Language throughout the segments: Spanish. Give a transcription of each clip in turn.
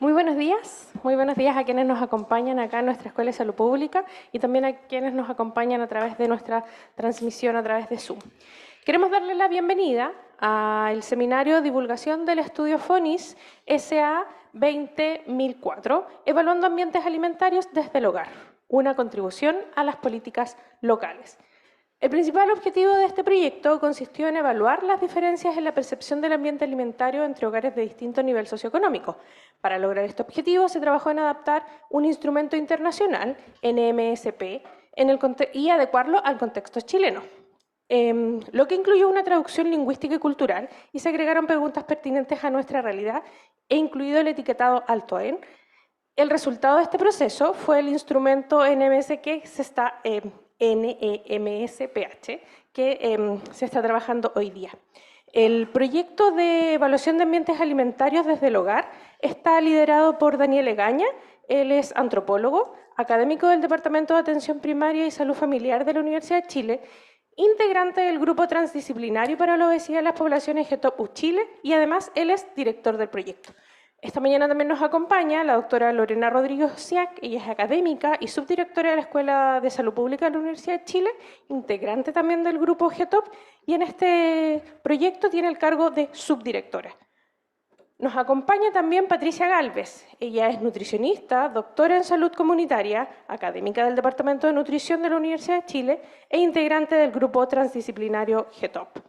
Muy buenos días a quienes nos acompañan acá en nuestra Escuela de Salud Pública y también a quienes nos acompañan a través de nuestra transmisión a través de Zoom. Queremos darle la bienvenida al seminario Divulgación del Estudio FONIS SA 2004, Evaluando Ambientes Alimentarios desde el Hogar, una contribución a las políticas locales. El principal objetivo de este proyecto consistió en evaluar las diferencias en la percepción del ambiente alimentario entre hogares de distinto nivel socioeconómico. Para lograr este objetivo se trabajó en adaptar un instrumento internacional, NMSP, y adecuarlo al contexto chileno, lo que incluyó una traducción lingüística y cultural, y se agregaron preguntas pertinentes a nuestra realidad, e incluido el etiquetado alto en. El resultado de este proceso fue el instrumento NMSP que se está trabajando hoy día. El proyecto de evaluación de ambientes alimentarios desde el hogar está liderado por Daniel Egaña. Él es antropólogo, académico del Departamento de Atención Primaria y Salud Familiar de la Universidad de Chile, integrante del Grupo Transdisciplinario para la Obesidad en las Poblaciones GETOP Chile, y además él es director del proyecto. Esta mañana también nos acompaña la doctora Lorena Rodríguez Osiac. Ella es académica y subdirectora de la Escuela de Salud Pública de la Universidad de Chile, integrante también del grupo GETOP, y en este proyecto tiene el cargo de subdirectora. Nos acompaña también Patricia Gálvez. Ella es nutricionista, doctora en salud comunitaria, académica del Departamento de Nutrición de la Universidad de Chile e integrante del grupo transdisciplinario GETOP.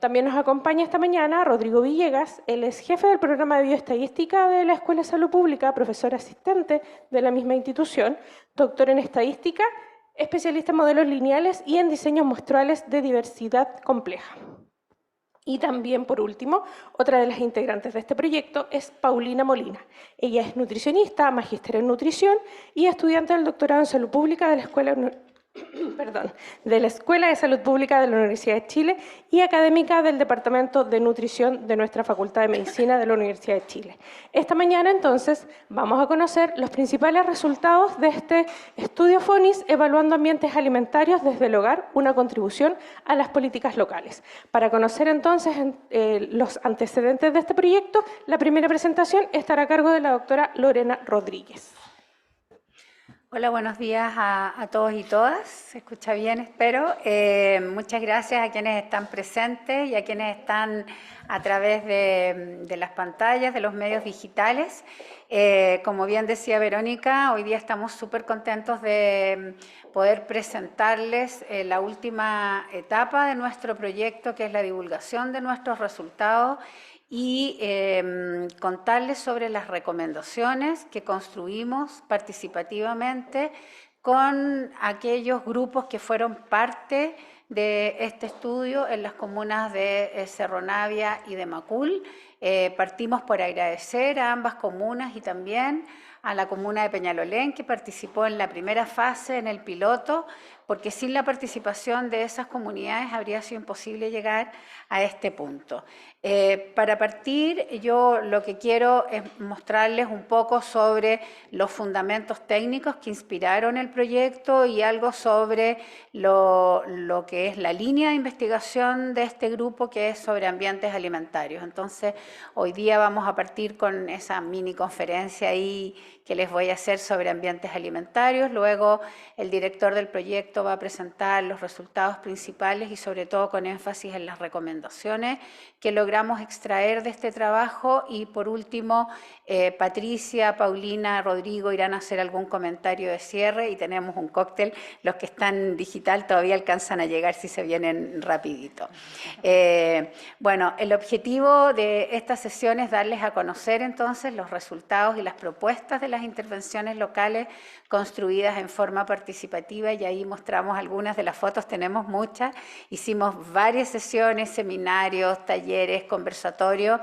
También nos acompaña esta mañana Rodrigo Villegas. Él es jefe del programa de bioestadística de la Escuela de Salud Pública, profesor asistente de la misma institución, doctor en estadística, especialista en modelos lineales y en diseños muestrales de diversidad compleja. Y también, por último, otra de las integrantes de este proyecto es Paulina Molina. Ella es nutricionista, magíster en nutrición y estudiante del doctorado en salud pública de la Escuela de Salud Pública de la Universidad de Chile y académica del Departamento de Nutrición de nuestra Facultad de Medicina de la Universidad de Chile. Esta mañana, entonces, vamos a conocer los principales resultados de este estudio FONIS, Evaluando Ambientes Alimentarios desde el Hogar, una contribución a las políticas locales. Para conocer, entonces, los antecedentes de este proyecto, la primera presentación estará a cargo de la doctora Lorena Rodríguez. Hola, buenos días a todos y todas. ¿Se escucha bien? Espero. Muchas gracias a quienes están presentes y a quienes están a través de las pantallas, de los medios digitales. Como bien decía Verónica, hoy día estamos súper contentos de poder presentarles la última etapa de nuestro proyecto, que es la divulgación de nuestros resultados, y contarles sobre las recomendaciones que construimos participativamente con aquellos grupos que fueron parte de este estudio en las comunas de Cerro Navia y de Macul. Partimos por agradecer a ambas comunas y también a la comuna de Peñalolén, que participó en la primera fase, en el piloto, porque sin la participación de esas comunidades habría sido imposible llegar a este punto. Para partir, yo lo que quiero es mostrarles un poco sobre los fundamentos técnicos que inspiraron el proyecto y algo sobre lo que es la línea de investigación de este grupo, que es sobre ambientes alimentarios. Entonces, hoy día vamos a partir con esa mini conferencia ahí que les voy a hacer sobre ambientes alimentarios. Luego, el director del proyecto va a presentar los resultados principales y sobre todo con énfasis en las recomendaciones que logramos extraer de este trabajo. Y por último, Patricia, Paulina, Rodrigo irán a hacer algún comentario de cierre y tenemos un cóctel. Los que están digital todavía alcanzan a llegar si se vienen rapidito. Bueno, el objetivo de esta sesión es darles a conocer entonces los resultados y las propuestas de las intervenciones locales construidas en forma participativa, y ahí mostramos algunas de las fotos, tenemos muchas. Hicimos varias sesiones, seminarios, talleres, conversatorios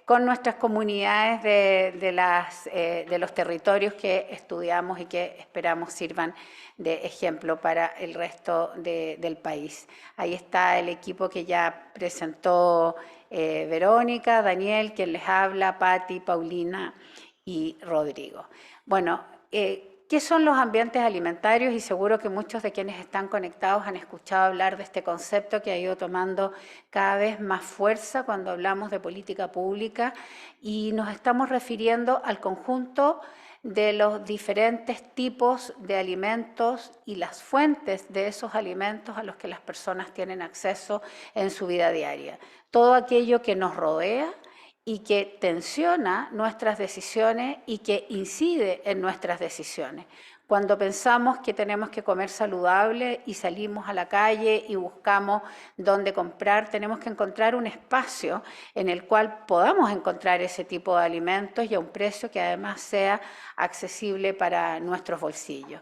con nuestras comunidades de los territorios que estudiamos y que esperamos sirvan de ejemplo para el resto del país. Ahí está el equipo que ya presentó Verónica, Daniel, quien les habla, Pati, Paulina y Rodrigo. Bueno, ¿Qué son los ambientes alimentarios? Y seguro que muchos de quienes están conectados han escuchado hablar de este concepto que ha ido tomando cada vez más fuerza cuando hablamos de política pública, y nos estamos refiriendo al conjunto de los diferentes tipos de alimentos y las fuentes de esos alimentos a los que las personas tienen acceso en su vida diaria. Todo aquello que nos rodea y que tensiona nuestras decisiones y que incide en nuestras decisiones. Cuando pensamos que tenemos que comer saludable y salimos a la calle y buscamos dónde comprar, tenemos que encontrar un espacio en el cual podamos encontrar ese tipo de alimentos y a un precio que además sea accesible para nuestros bolsillos.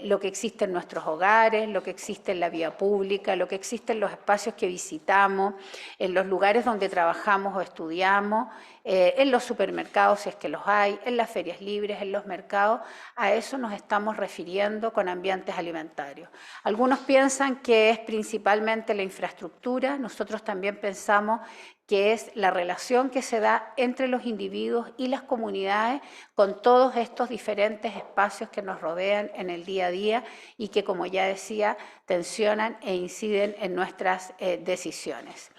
Lo que existe en nuestros hogares, lo que existe en la vía pública, lo que existe en los espacios que visitamos, en los lugares donde trabajamos o estudiamos, en los supermercados si es que los hay, en las ferias libres, en los mercados. A eso nos estamos refiriendo con ambientes alimentarios. Algunos piensan que es principalmente la infraestructura, nosotros también pensamos que es la relación que se da entre los individuos y las comunidades con todos estos diferentes espacios que nos rodean en el día a día y que, como ya decía, tensionan e inciden en nuestras decisiones.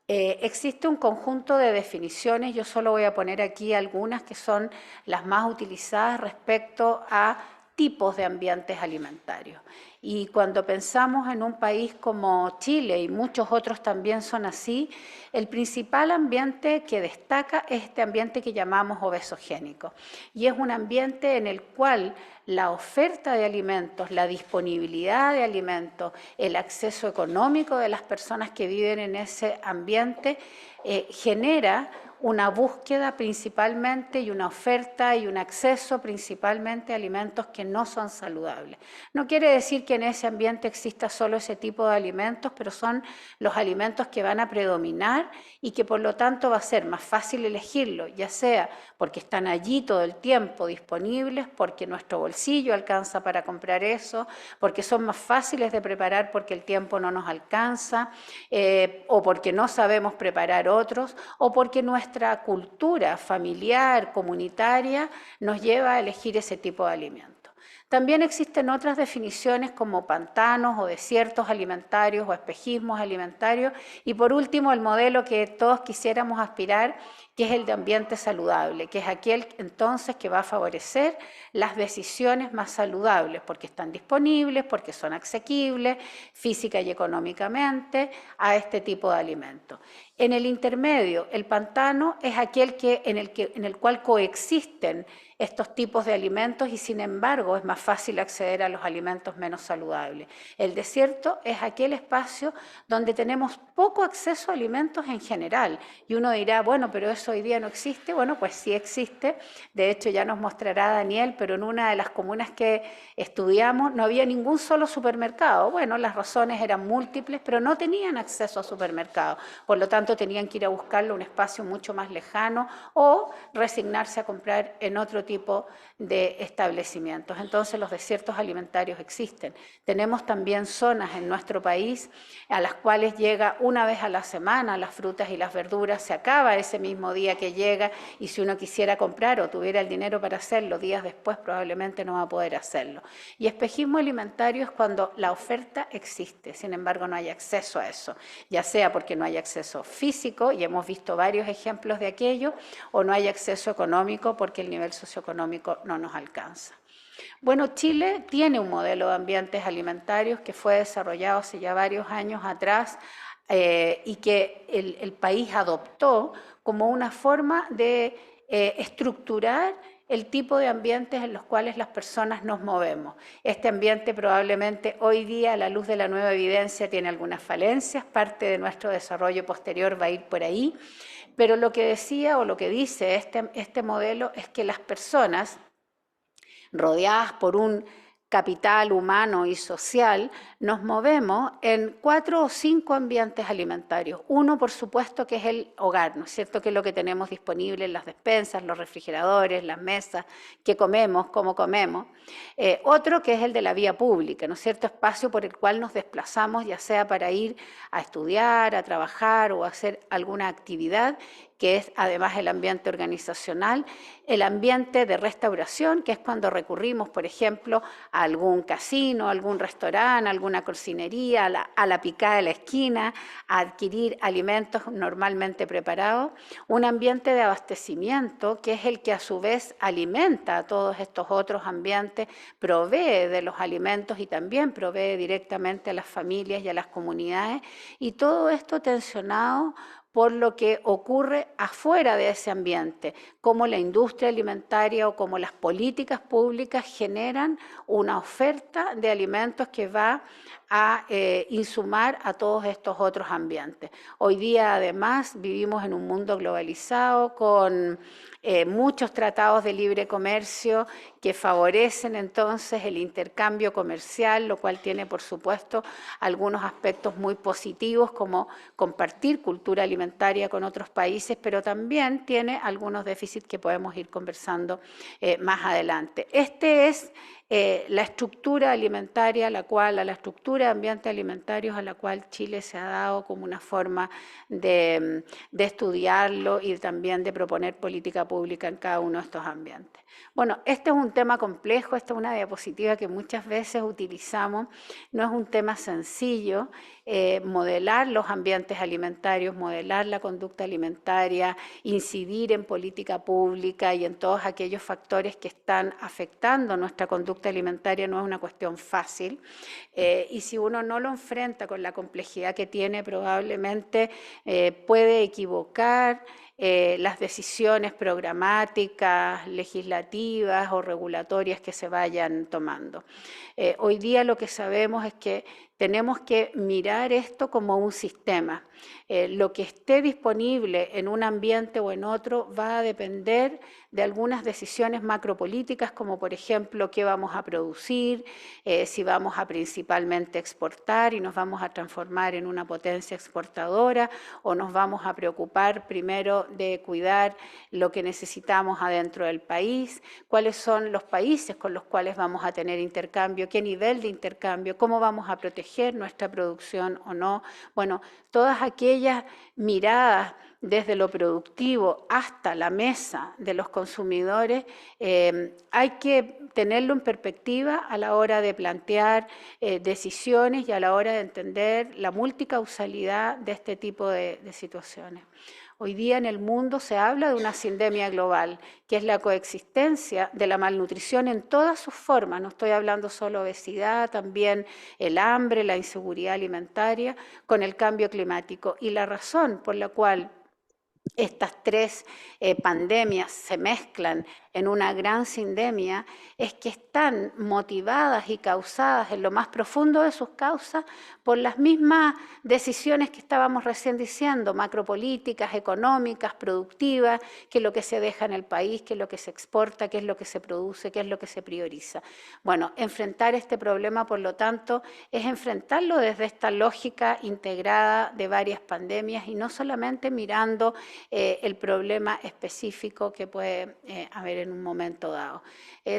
Existe un conjunto de definiciones, yo solo voy a poner aquí algunas que son las más utilizadas respecto a tipos de ambientes alimentarios. Y cuando pensamos en un país como Chile, y muchos otros también son así, el principal ambiente que destaca es este ambiente que llamamos obesogénico. Y es un ambiente en el cual la oferta de alimentos, la disponibilidad de alimentos, el acceso económico de las personas que viven en ese ambiente genera una búsqueda principalmente y una oferta y un acceso principalmente a alimentos que no son saludables. No quiere decir que en ese ambiente exista solo ese tipo de alimentos, pero son los alimentos que van a predominar y que por lo tanto va a ser más fácil elegirlo, ya sea porque están allí todo el tiempo disponibles, porque nuestro bolsillo alcanza para comprar eso, porque son más fáciles de preparar porque el tiempo no nos alcanza, o porque no sabemos preparar otros, o porque nuestra cultura familiar, comunitaria, nos lleva a elegir ese tipo de alimentos. También existen otras definiciones como pantanos o desiertos alimentarios o espejismos alimentarios, y por último el modelo que todos quisiéramos aspirar, que es el de ambiente saludable, que es aquel entonces que va a favorecer las decisiones más saludables, porque están disponibles, porque son asequibles física y económicamente a este tipo de alimentos. En el intermedio, el pantano es aquel en el cual coexisten estos tipos de alimentos y sin embargo es más fácil acceder a los alimentos menos saludables. El desierto es aquel espacio donde tenemos poco acceso a alimentos en general y uno dirá, bueno, pero eso hoy día no existe. Bueno, pues sí existe, de hecho ya nos mostrará Daniel, pero en una de las comunas que estudiamos no había ningún solo supermercado. Bueno, las razones eran múltiples, pero no tenían acceso a supermercados, por lo tanto tenían que ir a buscarlo a un espacio mucho más lejano o resignarse a comprar en otro tipo de establecimientos. Entonces los desiertos alimentarios existen. Tenemos también zonas en nuestro país a las cuales llega una vez a la semana las frutas y las verduras, se acaba ese mismo día que llega y si uno quisiera comprar o tuviera el dinero para hacerlo, días después probablemente no va a poder hacerlo. Y espejismo alimentario es cuando la oferta existe, sin embargo no hay acceso a eso, ya sea porque no hay acceso físico, y hemos visto varios ejemplos de aquello, o no hay acceso económico porque el nivel socioeconómico no nos alcanza. Bueno, Chile tiene un modelo de ambientes alimentarios que fue desarrollado hace ya varios años atrás y que el país adoptó como una forma de estructurar el tipo de ambientes en los cuales las personas nos movemos. Este ambiente probablemente hoy día, a la luz de la nueva evidencia, tiene algunas falencias, parte de nuestro desarrollo posterior va a ir por ahí, pero lo que decía o lo que dice este modelo es que las personas rodeadas por un capital humano y social, nos movemos en 4 o 5 ambientes alimentarios. Uno, por supuesto, que es el hogar, ¿no es cierto?, que es lo que tenemos disponible en las despensas, los refrigeradores, las mesas, qué comemos, cómo comemos. Otro, que es el de la vía pública, ¿no es cierto?, espacio por el cual nos desplazamos, ya sea para ir a estudiar, a trabajar o a hacer alguna actividad que es además el ambiente organizacional, el ambiente de restauración, que es cuando recurrimos, por ejemplo, a algún casino, a algún restaurante, a alguna cocinería, a la picada de la esquina, a adquirir alimentos normalmente preparados, un ambiente de abastecimiento, que es el que a su vez alimenta a todos estos otros ambientes, provee de los alimentos y también provee directamente a las familias y a las comunidades, y todo esto tensionado por lo que ocurre afuera de ese ambiente, cómo la industria alimentaria o cómo las políticas públicas generan una oferta de alimentos que va a insumar a todos estos otros ambientes. Hoy día, además, vivimos en un mundo globalizado con muchos tratados de libre comercio que favorecen entonces el intercambio comercial, lo cual tiene, por supuesto, algunos aspectos muy positivos como compartir cultura alimentaria con otros países, pero también tiene algunos déficits que podemos ir conversando más adelante. Este es la estructura alimentaria, la estructura de ambientes alimentarios a la cual Chile se ha dado como una forma de estudiarlo y también de proponer política pública en cada uno de estos ambientes. Bueno, este es un tema complejo, esta es una diapositiva que muchas veces utilizamos, no es un tema sencillo, modelar los ambientes alimentarios, modelar la conducta alimentaria, incidir en política pública y en todos aquellos factores que están afectando nuestra conducta alimentaria no es una cuestión fácil, y si uno no lo enfrenta con la complejidad que tiene, probablemente puede equivocar las decisiones programáticas, legislativas o regulatorias que se vayan tomando. Hoy día lo que sabemos es que tenemos que mirar esto como un sistema. Lo que esté disponible en un ambiente o en otro va a depender de algunas decisiones macropolíticas, como por ejemplo qué vamos a producir, si vamos a principalmente exportar y nos vamos a transformar en una potencia exportadora o nos vamos a preocupar primero de cuidar lo que necesitamos adentro del país, cuáles son los países con los cuales vamos a tener intercambio, qué nivel de intercambio, cómo vamos a proteger nuestra producción o no. Bueno, todas aquellas miradas desde lo productivo hasta la mesa de los consumidores, hay que tenerlo en perspectiva a la hora de plantear decisiones y a la hora de entender la multicausalidad de este tipo de situaciones. Hoy día en el mundo se habla de una sindemia global, que es la coexistencia de la malnutrición en todas sus formas. No estoy hablando solo de obesidad, también el hambre, la inseguridad alimentaria, con el cambio climático. Y la razón por la cual estas tres pandemias se mezclan en una gran sindemia es que están motivadas y causadas en lo más profundo de sus causas por las mismas decisiones que estábamos recién diciendo, macropolíticas, económicas, productivas, qué es lo que se deja en el país, qué es lo que se exporta, qué es lo que se produce, qué es lo que se prioriza. Bueno, enfrentar este problema, por lo tanto, es enfrentarlo desde esta lógica integrada de varias pandemias y no solamente mirando el problema específico que puede haber en un momento dado.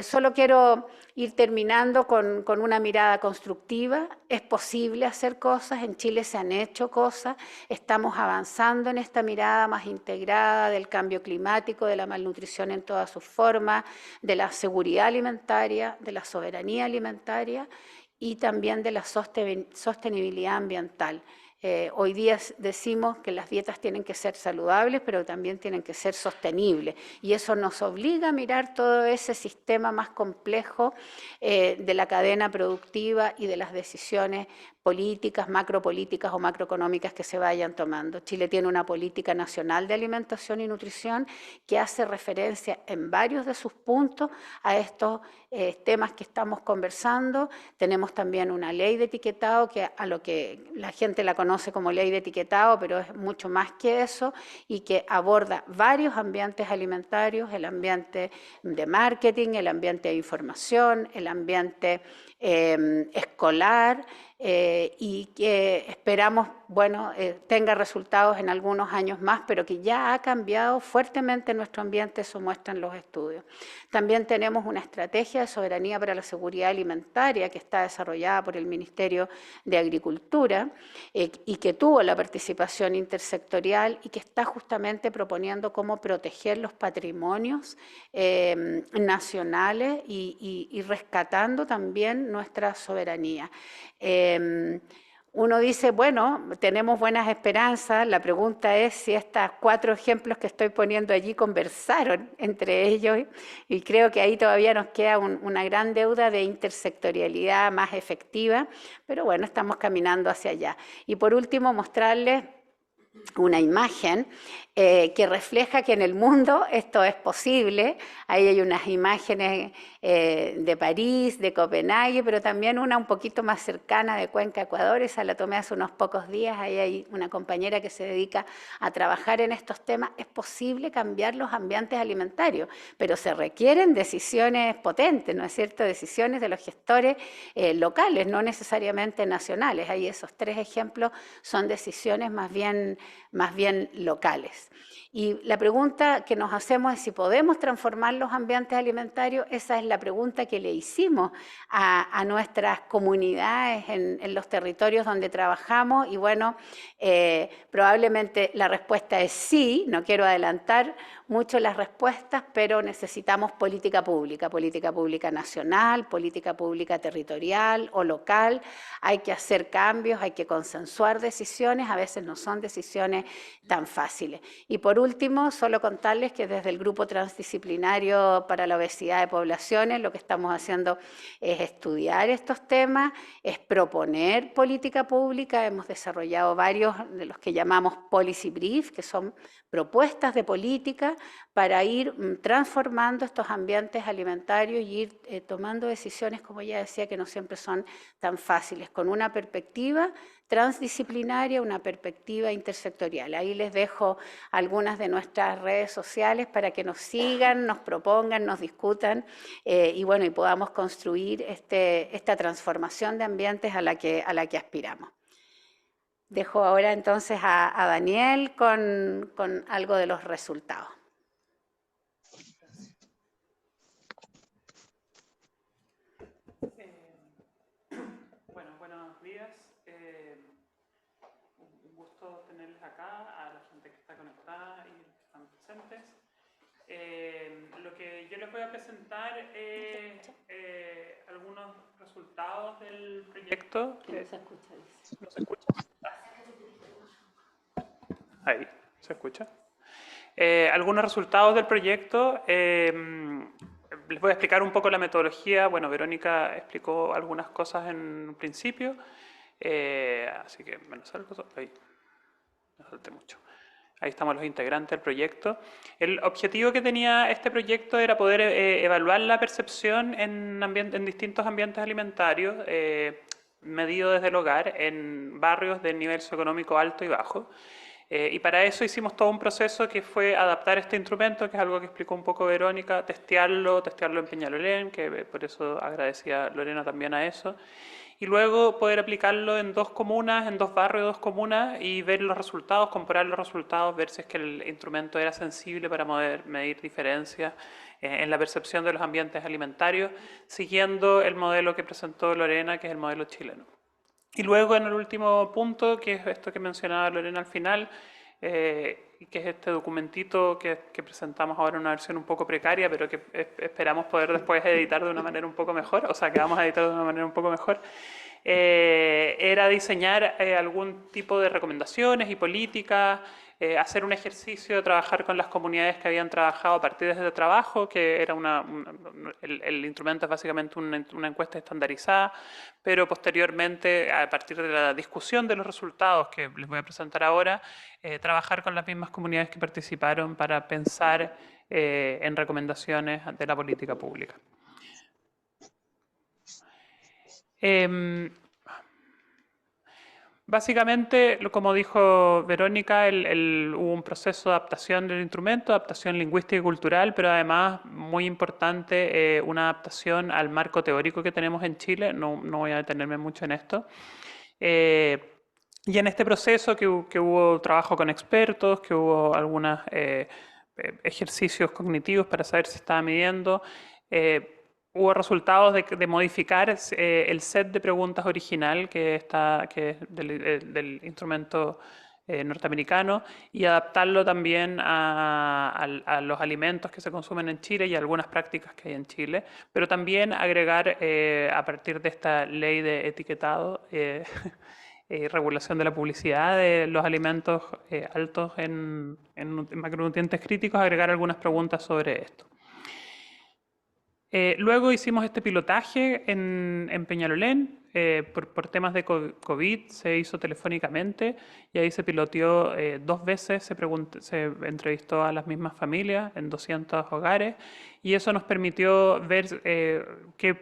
Solo quiero ir terminando con una mirada constructiva. Es posible hacer cosas, en Chile se han hecho cosas, estamos avanzando en esta mirada más integrada del cambio climático, de la malnutrición en todas sus formas, de la seguridad alimentaria, de la soberanía alimentaria y también de la sostenibilidad ambiental. Hoy día decimos que las dietas tienen que ser saludables, pero también tienen que ser sostenibles. Y eso nos obliga a mirar todo ese sistema más complejo de la cadena productiva y de las decisiones políticas, macropolíticas o macroeconómicas que se vayan tomando. Chile tiene una política nacional de alimentación y nutrición que hace referencia en varios de sus puntos a estos temas que estamos conversando. Tenemos también una ley de etiquetado que a lo que la gente la conoce como ley de etiquetado, pero es mucho más que eso y que aborda varios ambientes alimentarios, el ambiente de marketing, el ambiente de información, el ambiente escolar, y que esperamos bueno, tenga resultados en algunos años más, pero que ya ha cambiado fuertemente nuestro ambiente, eso muestran los estudios. También tenemos una estrategia de soberanía para la seguridad alimentaria que está desarrollada por el Ministerio de Agricultura y que tuvo la participación intersectorial y que está justamente proponiendo cómo proteger los patrimonios nacionales y rescatando también nuestra soberanía. Uno dice, bueno, tenemos buenas esperanzas, la pregunta es si estos 4 ejemplos que estoy poniendo allí conversaron entre ellos y creo que ahí todavía nos queda una gran deuda de intersectorialidad más efectiva, pero bueno, estamos caminando hacia allá. Y por último, mostrarles una imagen que refleja que en el mundo esto es posible. Ahí hay unas imágenes de París, de Copenhague, pero también una un poquito más cercana de Cuenca, Ecuador. Esa la tomé hace unos pocos días. Ahí hay una compañera que se dedica a trabajar en estos temas. Es posible cambiar los ambientes alimentarios, pero se requieren decisiones potentes, ¿no es cierto? Decisiones de los gestores locales, no necesariamente nacionales. Ahí esos 3 ejemplos son decisiones más bien locales. Y la pregunta que nos hacemos es si podemos transformar los ambientes alimentarios. Esa es la pregunta que le hicimos a nuestras comunidades en los territorios donde trabajamos y bueno, probablemente la respuesta es sí, no quiero adelantar mucho las respuestas, pero necesitamos política pública nacional, política pública territorial o local. Hay que hacer cambios, hay que consensuar decisiones, a veces no son decisiones tan fáciles. Y por último, solo contarles que desde el Grupo Transdisciplinario para la Obesidad de Poblaciones lo que estamos haciendo es estudiar estos temas, es proponer política pública. Hemos desarrollado varios de los que llamamos policy brief, que son propuestas de política para ir transformando estos ambientes alimentarios y ir tomando decisiones, como ya decía, que no siempre son tan fáciles, con una perspectiva transdisciplinaria, una perspectiva intersectorial. Ahí les dejo algunas de nuestras redes sociales para que nos sigan, nos propongan, nos discutan y bueno, y podamos construir esta transformación de ambientes a la que aspiramos. Dejo ahora entonces a Daniel con algo de los resultados. Bueno, buenos días. Un gusto tenerles acá, a la gente que está conectada y que están presentes. Lo que yo les voy a presentar es algunos resultados del proyecto. Que no se escucha, dice. ¿No se escucha? Ahí, ¿se escucha? Algunos resultados del proyecto. Les voy a explicar un poco la metodología. Bueno, Verónica explicó algunas cosas en un principio, así que me salgo. Ahí, no salte mucho. Ahí estamos los integrantes del proyecto. El objetivo que tenía este proyecto era poder evaluar la percepción en distintos ambientes alimentarios, medido desde el hogar, en barrios de nivel socioeconómico alto y bajo. Y para eso hicimos todo un proceso que fue adaptar este instrumento, que es algo que explicó un poco Verónica, testearlo en Peñalolén, que por eso agradecía Lorena también a eso, y luego poder aplicarlo en 2 comunas, en 2 barrios, 2 comunas, y ver los resultados, comparar los resultados, ver si es que el instrumento era sensible para poder medir diferencias en la percepción de los ambientes alimentarios, siguiendo el modelo que presentó Lorena, que es el modelo chileno. Y luego en el último punto, que es esto que mencionaba Lorena al final, que es este documentito que presentamos ahora en una versión un poco precaria, pero que esperamos poder después editar de una manera un poco mejor, o sea, que vamos a editar de una manera un poco mejor, era diseñar algún tipo de recomendaciones y políticas, hacer un ejercicio de trabajar con las comunidades que habían trabajado a partir de este trabajo, que era el instrumento es básicamente una encuesta estandarizada, pero posteriormente, a partir de la discusión de los resultados que les voy a presentar ahora, trabajar con las mismas comunidades que participaron para pensar en recomendaciones de la política pública. Básicamente, como dijo Verónica, hubo un proceso de adaptación del instrumento, adaptación lingüística y cultural, pero además, muy importante, una adaptación al marco teórico que tenemos en Chile. No voy a detenerme mucho en esto. Y en este proceso que hubo trabajo con expertos, que hubo algunos ejercicios cognitivos para saber si estaba midiendo, hubo resultados de modificar el set de preguntas original que es del instrumento norteamericano y adaptarlo también a los alimentos que se consumen en Chile y a algunas prácticas que hay en Chile, pero también agregar a partir de esta ley de etiquetado regulación de la publicidad de los alimentos altos en macronutrientes críticos, agregar algunas preguntas sobre esto. Luego hicimos este pilotaje en Peñalolén, por temas de COVID se hizo telefónicamente y ahí se piloteó 2 veces, se entrevistó a las mismas familias en 200 hogares y eso nos permitió ver qué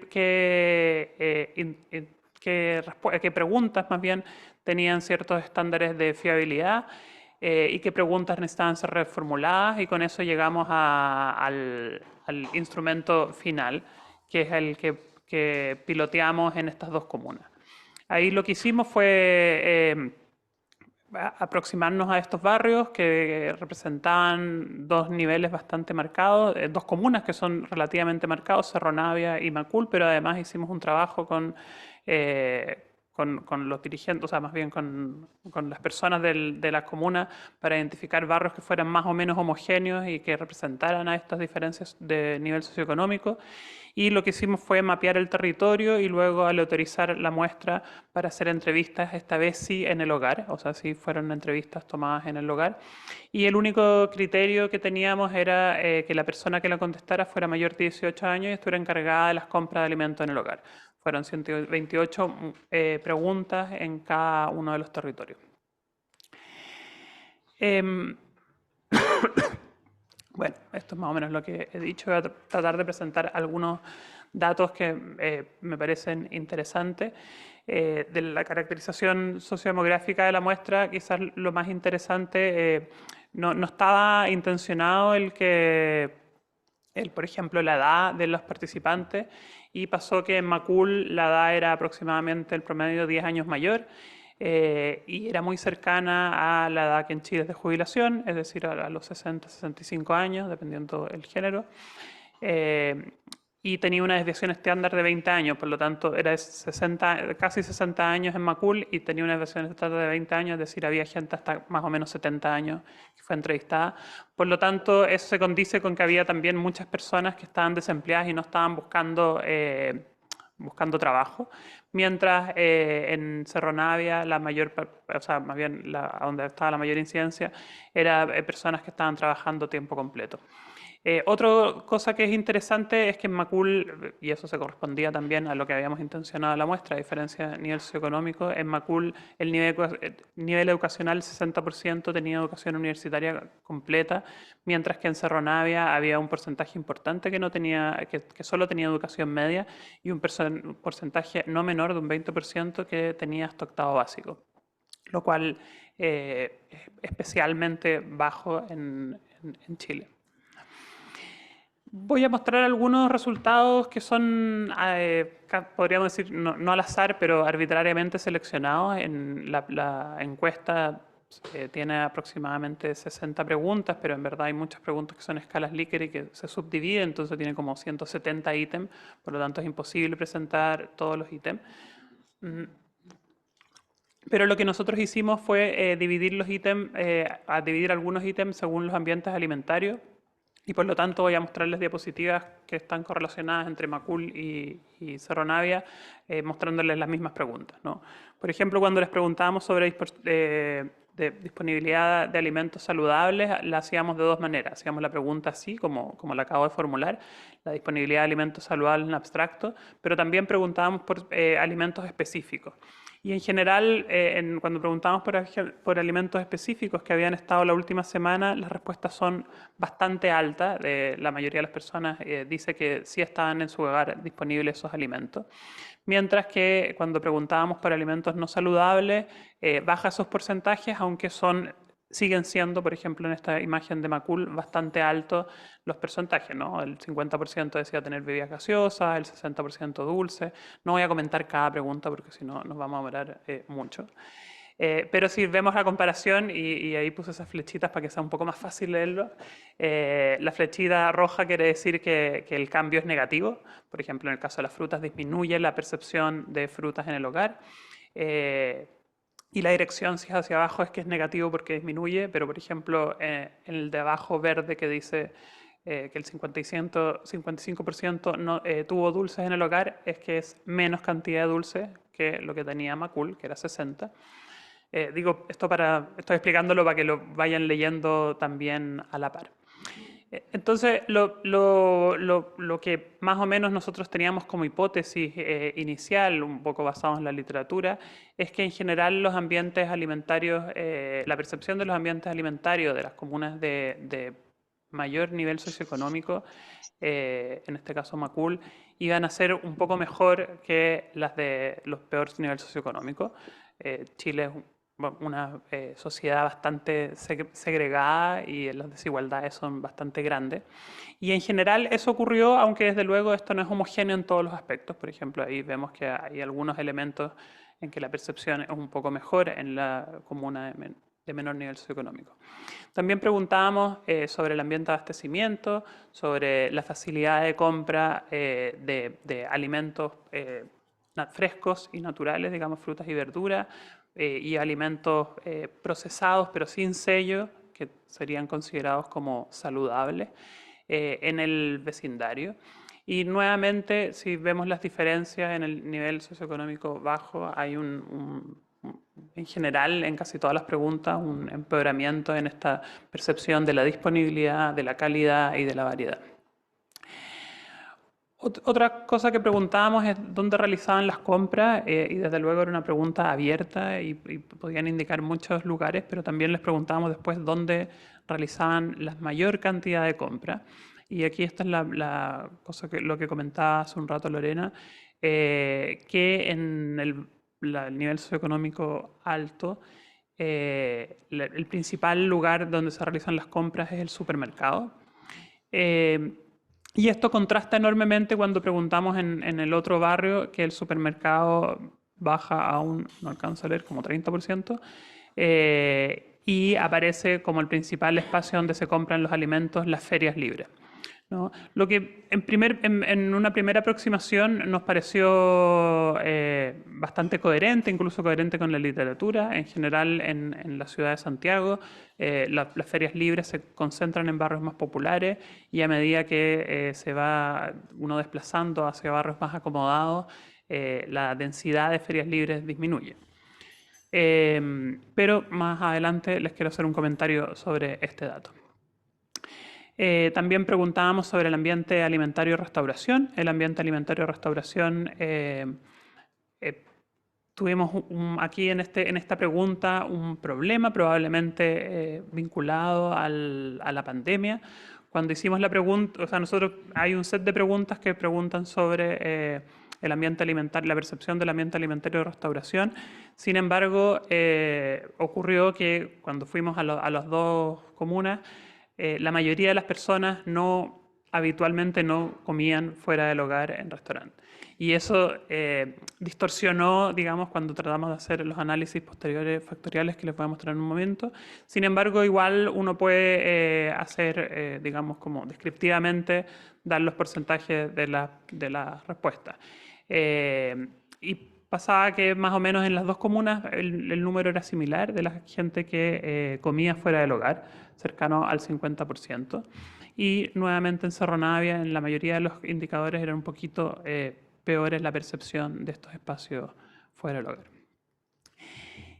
preguntas más bien tenían ciertos estándares de fiabilidad y qué preguntas necesitaban ser reformuladas y con eso llegamos al instrumento final, que es el que piloteamos en estas 2 comunas. Ahí lo que hicimos fue aproximarnos a estos barrios que representaban 2 niveles bastante marcados, 2 comunas que son relativamente marcados, Cerro Navia y Macul, pero además hicimos un trabajo con los dirigentes, o sea, más bien con las personas de la comuna para identificar barrios que fueran más o menos homogéneos y que representaran a estas diferencias de nivel socioeconómico. Y lo que hicimos fue mapear el territorio y luego aleatorizar la muestra para hacer entrevistas, esta vez sí en el hogar, o sea, sí fueron entrevistas tomadas en el hogar. Y el único criterio que teníamos era que la persona que la contestara fuera mayor de 18 años y estuviera encargada de las compras de alimentos en el hogar. Fueron 128 preguntas en cada uno de los territorios. Bueno, esto es más o menos lo que he dicho. Voy a tratar de presentar algunos datos que me parecen interesantes. De la caracterización sociodemográfica de la muestra, quizás lo más interesante, no estaba intencionado por ejemplo, la edad de los participantes, y pasó que en Macul la edad era aproximadamente el promedio 10 años mayor, y era muy cercana a la edad que en Chile es de jubilación, es decir, a los 60, 65 años, dependiendo del género, y tenía una desviación estándar de 20 años, por lo tanto era casi 60 años en Macul y tenía una desviación estándar de 20 años, es decir, había gente hasta más o menos 70 años que fue entrevistada. Por lo tanto, eso se condice con que había también muchas personas que estaban desempleadas y no estaban buscando trabajo, mientras en Cerro Navia más bien donde estaba la mayor incidencia, era personas que estaban trabajando tiempo completo. Otra cosa que es interesante es que en Macul, y eso se correspondía también a lo que habíamos intencionado en la muestra, a diferencia del nivel socioeconómico, en Macul el nivel educacional 60% tenía educación universitaria completa, mientras que en Cerro Navia había un porcentaje importante que solo tenía educación media y un porcentaje no menor de un 20% que tenía hasta octavo básico, lo cual es especialmente bajo en Chile. Voy a mostrar algunos resultados que son, podríamos decir, no al azar, pero arbitrariamente seleccionados. En la encuesta tiene aproximadamente 60 preguntas, pero en verdad hay muchas preguntas que son escalas Likert y que se subdividen, entonces tiene como 170 ítems, por lo tanto es imposible presentar todos los ítems. Pero lo que nosotros hicimos fue dividir los ítems, dividir algunos ítems según los ambientes alimentarios. Y por lo tanto voy a mostrarles diapositivas que están correlacionadas entre Macul y Cerro Navia, mostrándoles las mismas preguntas, ¿no? Por ejemplo, cuando les preguntábamos sobre disponibilidad de alimentos saludables, la hacíamos de 2 maneras. Hacíamos la pregunta así, como la acabo de formular, la disponibilidad de alimentos saludables en abstracto, pero también preguntábamos por alimentos específicos. Y en general, cuando preguntamos por alimentos específicos que habían estado la última semana, las respuestas son bastante altas. La mayoría de las personas dice que sí estaban en su hogar disponibles esos alimentos. Mientras que cuando preguntábamos por alimentos no saludables, baja esos porcentajes, aunque siguen siendo, por ejemplo, en esta imagen de Macul, bastante altos los porcentajes, ¿no? El 50% decía tener bebidas gaseosas, el 60% dulce. No voy a comentar cada pregunta porque si no nos vamos a demorar mucho. Pero si vemos la comparación, y ahí puse esas flechitas para que sea un poco más fácil leerlo, la flechita roja quiere decir que el cambio es negativo. Por ejemplo, en el caso de las frutas disminuye la percepción de frutas en el hogar. Y la dirección, si es hacia abajo, es que es negativo porque disminuye, pero por ejemplo, en el de abajo verde que dice que el 55% no, tuvo dulces en el hogar, es que es menos cantidad de dulces que lo que tenía Macul, que era 60. Digo, estoy explicándolo para que lo vayan leyendo también a la par. Entonces, lo que más o menos nosotros teníamos como hipótesis inicial, un poco basado en la literatura, es que en general los ambientes alimentarios, la percepción de los ambientes alimentarios de las comunas de mayor nivel socioeconómico, en este caso Macul, iban a ser un poco mejor que las de los peores niveles socioeconómicos. Chile es una sociedad bastante segregada y las desigualdades son bastante grandes. Y en general eso ocurrió, aunque desde luego esto no es homogéneo en todos los aspectos. Por ejemplo, ahí vemos que hay algunos elementos en que la percepción es un poco mejor en la comuna de menor nivel socioeconómico. También preguntábamos sobre el ambiente de abastecimiento, sobre la facilidad de compra de alimentos frescos y naturales, digamos frutas y verduras, y alimentos procesados pero sin sello, que serían considerados como saludables, en el vecindario. Y nuevamente, si vemos las diferencias en el nivel socioeconómico bajo, hay en general, en casi todas las preguntas, un empeoramiento en esta percepción de la disponibilidad, de la calidad y de la variedad. Otra cosa que preguntábamos es dónde realizaban las compras, y desde luego era una pregunta abierta y podían indicar muchos lugares, pero también les preguntábamos después dónde realizaban la mayor cantidad de compras. Y aquí esta es la cosa lo que comentaba hace un rato Lorena, que en el nivel socioeconómico alto, el principal lugar donde se realizan las compras es el supermercado. Y esto contrasta enormemente cuando preguntamos en el otro barrio, que el supermercado baja a no alcanzo a leer, como 30%, y aparece como el principal espacio donde se compran los alimentos, las ferias libres, ¿no? Lo que en una primera aproximación nos pareció bastante coherente, incluso coherente con la literatura. En general, en la ciudad de Santiago, las ferias libres se concentran en barrios más populares y a medida que se va uno desplazando hacia barrios más acomodados, la densidad de ferias libres disminuye. Pero más adelante les quiero hacer un comentario sobre este dato. También preguntábamos sobre el ambiente alimentario y restauración. El ambiente alimentario y restauración, tuvimos aquí en esta pregunta un problema probablemente vinculado a la pandemia. Cuando hicimos la pregunta, o sea, hay un set de preguntas que preguntan sobre el ambiente alimentario, la percepción del ambiente alimentario y restauración. Sin embargo, ocurrió que cuando fuimos a las dos comunas, la mayoría de las personas habitualmente no comían fuera del hogar en restaurantes. Y eso distorsionó, digamos, cuando tratamos de hacer los análisis posteriores factoriales que les voy a mostrar en un momento. Sin embargo, igual uno puede hacer, digamos, como descriptivamente, dar los porcentajes de la respuesta. Y pasaba que más o menos en las dos comunas el número era similar de la gente que comía fuera del hogar, cercano al 50%. Y nuevamente en Cerro Navia, en la mayoría de los indicadores eran un poquito peores la percepción de estos espacios fuera del hogar.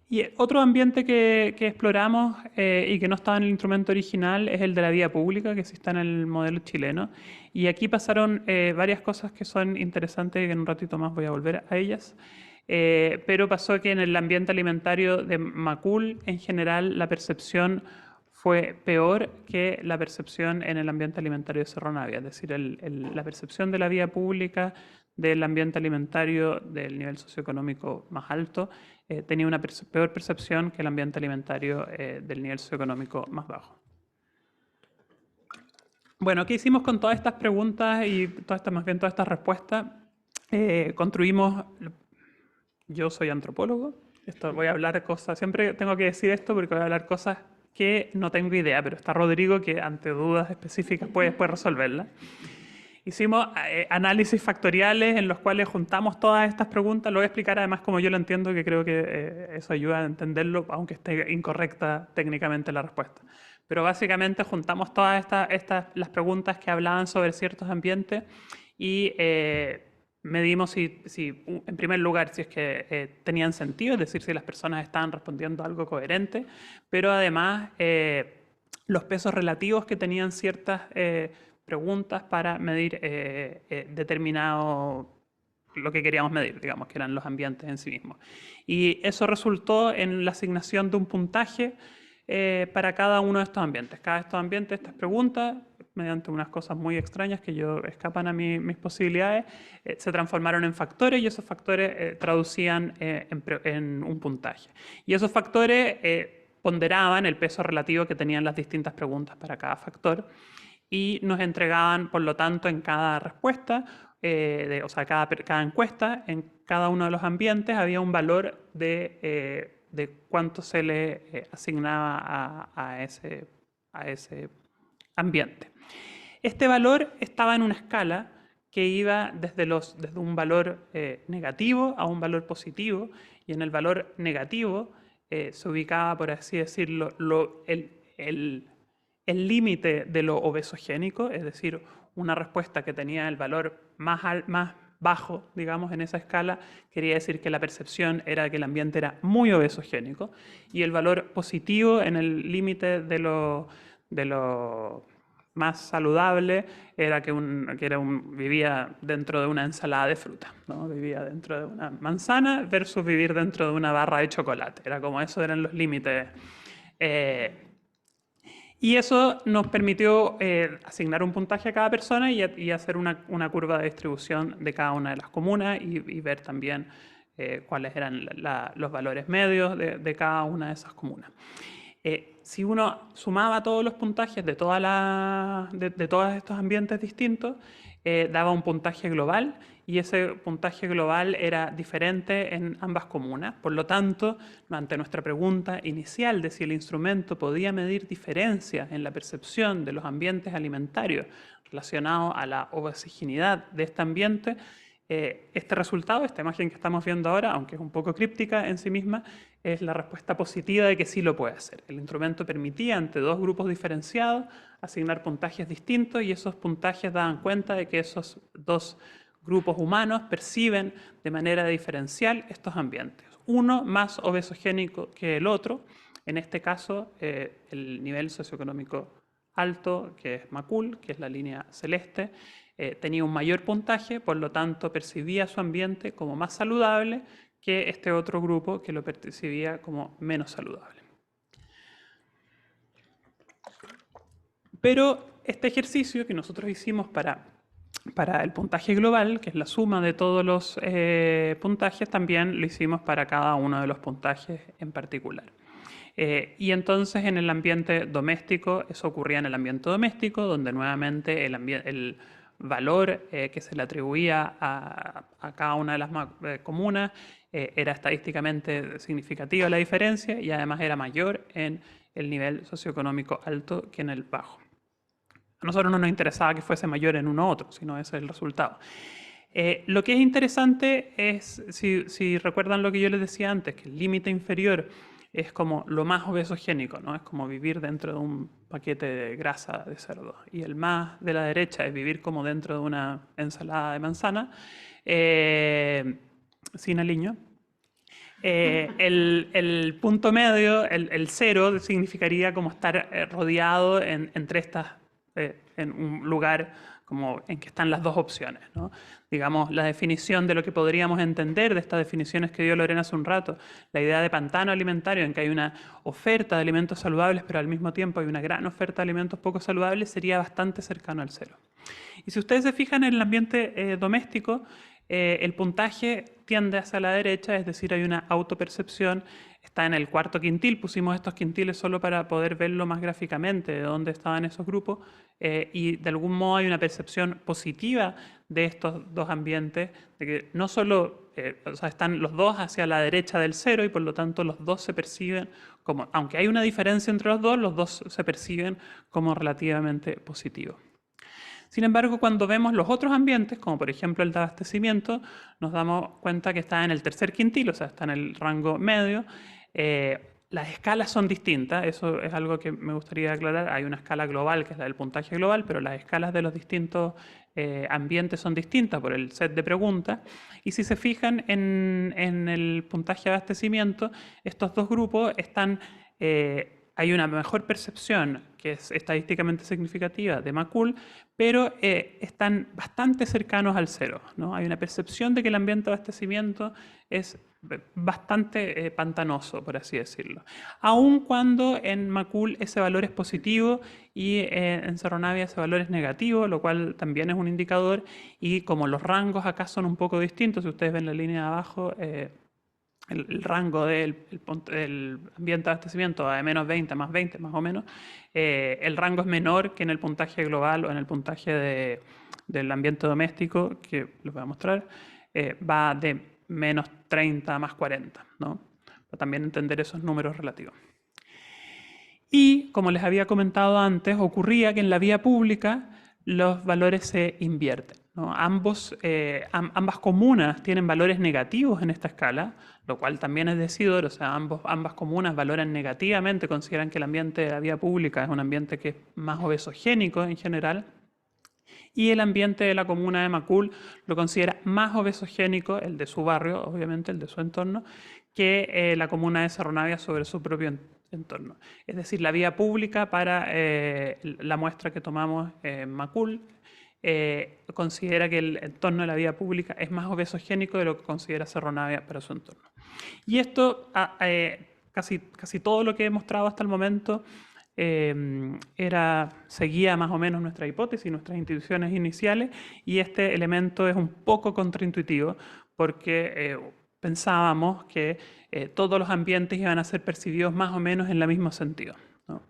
Y otro ambiente que exploramos y que no estaba en el instrumento original es el de la vía pública, que sí está en el modelo chileno. Y aquí pasaron varias cosas que son interesantes y que en un ratito más voy a volver a ellas. Pero pasó que en el ambiente alimentario de Macul, en general, la percepción fue peor que la percepción en el ambiente alimentario de Cerro Navia. Es decir, la percepción de la vía pública del ambiente alimentario del nivel socioeconómico más alto tenía una peor percepción que el ambiente alimentario del nivel socioeconómico más bajo. Bueno, ¿qué hicimos con todas estas preguntas y más bien todas estas respuestas? Construimos, yo soy antropólogo, Esto, voy a hablar cosas, siempre tengo que decir esto porque voy a hablar cosas que no tengo idea, pero está Rodrigo que ante dudas específicas puede después resolverlas. Hicimos análisis factoriales en los cuales juntamos todas estas preguntas. Lo voy a explicar además como yo lo entiendo, que creo que eso ayuda a entenderlo, aunque esté incorrecta técnicamente la respuesta. Pero básicamente juntamos todas las preguntas que hablaban sobre ciertos ambientes y medimos si, en primer lugar, si es que tenían sentido, es decir, si las personas estaban respondiendo algo coherente, pero además los pesos relativos que tenían ciertas preguntas para medir determinado lo que queríamos medir, digamos, que eran los ambientes en sí mismos. Y eso resultó en la asignación de un puntaje para cada uno de estos ambientes. Cada de estos ambientes, estas preguntas, mediante unas cosas muy extrañas que escapan a mis posibilidades, se transformaron en factores y esos factores traducían en un puntaje. Y esos factores ponderaban el peso relativo que tenían las distintas preguntas para cada factor y nos entregaban, por lo tanto, en cada respuesta, o sea, cada encuesta, en cada uno de los ambientes había un valor de cuánto se le asignaba a ese ambiente. Este valor estaba en una escala que iba desde un valor negativo a un valor positivo, y en el valor negativo se ubicaba, por así decirlo, el límite de lo obesogénico, es decir, una respuesta que tenía el valor más bajo, digamos, en esa escala, quería decir que la percepción era que el ambiente era muy obesogénico, y el valor positivo en el límite de lo más saludable era que vivía dentro de una ensalada de fruta, ¿no? Vivía dentro de una manzana versus vivir dentro de una barra de chocolate. Era como eso, eran los límites. Y eso nos permitió asignar un puntaje a cada persona y hacer una curva de distribución de cada una de las comunas y ver también cuáles eran los valores medios de cada una de esas comunas. Si uno sumaba todos los puntajes de todos estos ambientes distintos, daba un puntaje global, y ese puntaje global era diferente en ambas comunas. Por lo tanto, ante nuestra pregunta inicial de si el instrumento podía medir diferencias en la percepción de los ambientes alimentarios relacionados a la obesogenidad de este ambiente, este resultado, esta imagen que estamos viendo ahora, aunque es un poco críptica en sí misma, es la respuesta positiva de que sí lo puede hacer. El instrumento permitía, ante dos grupos diferenciados, asignar puntajes distintos, y esos puntajes daban cuenta de que esos dos grupos humanos perciben de manera diferencial estos ambientes. Uno más obesogénico que el otro, en este caso el nivel socioeconómico alto, que es Macul, que es la línea celeste, tenía un mayor puntaje, por lo tanto percibía su ambiente como más saludable que este otro grupo que lo percibía como menos saludable. Pero este ejercicio que nosotros hicimos para el puntaje global, que es la suma de todos los puntajes, también lo hicimos para cada uno de los puntajes en particular. Y entonces en el ambiente doméstico, eso ocurría en el ambiente doméstico, donde nuevamente el valor que se le atribuía a cada una de las comunas era estadísticamente significativa la diferencia, y además era mayor en el nivel socioeconómico alto que en el bajo. A nosotros no nos interesaba que fuese mayor en uno u otro, sino ese es el resultado. Lo que es interesante es, si recuerdan lo que yo les decía antes, que el límite inferior es como lo más obesogénico, ¿no? Es como vivir dentro de un paquete de grasa de cerdo. Y el más de la derecha es vivir como dentro de una ensalada de manzana, sin aliño. El punto medio, el cero, significaría como estar rodeado entre estas, en un lugar como en que están las dos opciones, ¿no? Digamos, la definición de lo que podríamos entender de estas definiciones que dio Lorena hace un rato, la idea de pantano alimentario, en que hay una oferta de alimentos saludables, pero al mismo tiempo hay una gran oferta de alimentos poco saludables, sería bastante cercano al cero. Y si ustedes se fijan en el ambiente doméstico, el puntaje tiende hacia la derecha, es decir, hay una autopercepción está en el cuarto quintil. Pusimos estos quintiles solo para poder verlo más gráficamente, de dónde estaban esos grupos, y de algún modo hay una percepción positiva de estos dos ambientes, de que no solo o sea, están los dos hacia la derecha del cero y por lo tanto los dos se perciben como, aunque hay una diferencia entre los dos se perciben como relativamente positivos. Sin embargo, cuando vemos los otros ambientes, como por ejemplo el de abastecimiento, nos damos cuenta que está en el tercer quintil, o sea, está en el rango medio. Las escalas son distintas, eso es algo que me gustaría aclarar. Hay una escala global, que es la del puntaje global, pero las escalas de los distintos ambientes son distintas por el set de preguntas. Y si se fijan en el puntaje de abastecimiento, estos dos grupos están... hay una mejor percepción, que es estadísticamente significativa, de Macul, pero están bastante cercanos al cero, ¿no? Hay una percepción de que el ambiente de abastecimiento es bastante pantanoso, por así decirlo. Aun cuando en Macul ese valor es positivo y en Cerro Navia ese valor es negativo, lo cual también es un indicador, y como los rangos acá son un poco distintos, si ustedes ven la línea de abajo, el rango del ambiente de abastecimiento va de menos 20 a más 20, más o menos, el rango es menor que en el puntaje global o en el puntaje del ambiente doméstico, que les voy a mostrar, va de menos 30 a más 40, ¿no? Para también entender esos números relativos. Y, como les había comentado antes, ocurría que en la vía pública los valores se invierten, ¿no? Ambas comunas tienen valores negativos en esta escala, lo cual también es decidor, o sea, ambas comunas valoran negativamente, consideran que el ambiente de la vía pública es un ambiente que es más obesogénico en general, y el ambiente de la comuna de Macul lo considera más obesogénico, el de su barrio, obviamente, el de su entorno, que la comuna de Cerro Navia sobre su propio entorno. Es decir, la vía pública para la muestra que tomamos en Macul considera que el entorno de la vía pública es más obesogénico de lo que considera Cerro Navia para su entorno. Y esto, casi todo lo que he mostrado hasta el momento, seguía más o menos nuestra hipótesis, nuestras intuiciones iniciales, y este elemento es un poco contraintuitivo porque pensábamos que todos los ambientes iban a ser percibidos más o menos en el mismo sentido, ¿no?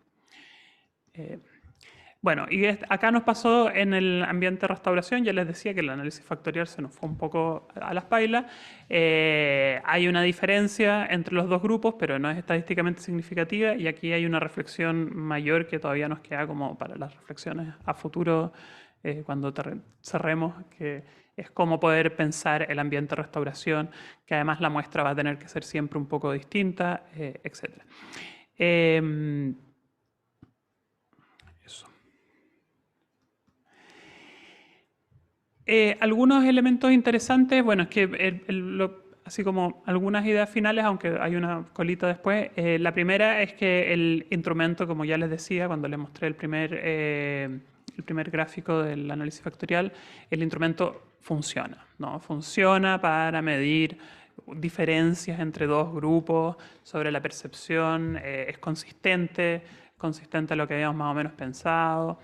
Bueno, y acá nos pasó en el ambiente de restauración. Ya les decía que el análisis factorial se nos fue un poco a las pailas. Hay una diferencia entre los dos grupos, pero no es estadísticamente significativa, y aquí hay una reflexión mayor que todavía nos queda como para las reflexiones a futuro cuando cerremos, que es cómo poder pensar el ambiente de restauración, que además la muestra va a tener que ser siempre un poco distinta, etc. Algunos elementos interesantes, bueno, es que así como algunas ideas finales, aunque hay una colita después. La primera es que el instrumento, como ya les decía, cuando les mostré el primer gráfico del análisis factorial, el instrumento funciona, ¿no? Funciona para medir diferencias entre dos grupos sobre la percepción, es consistente a lo que habíamos más o menos pensado.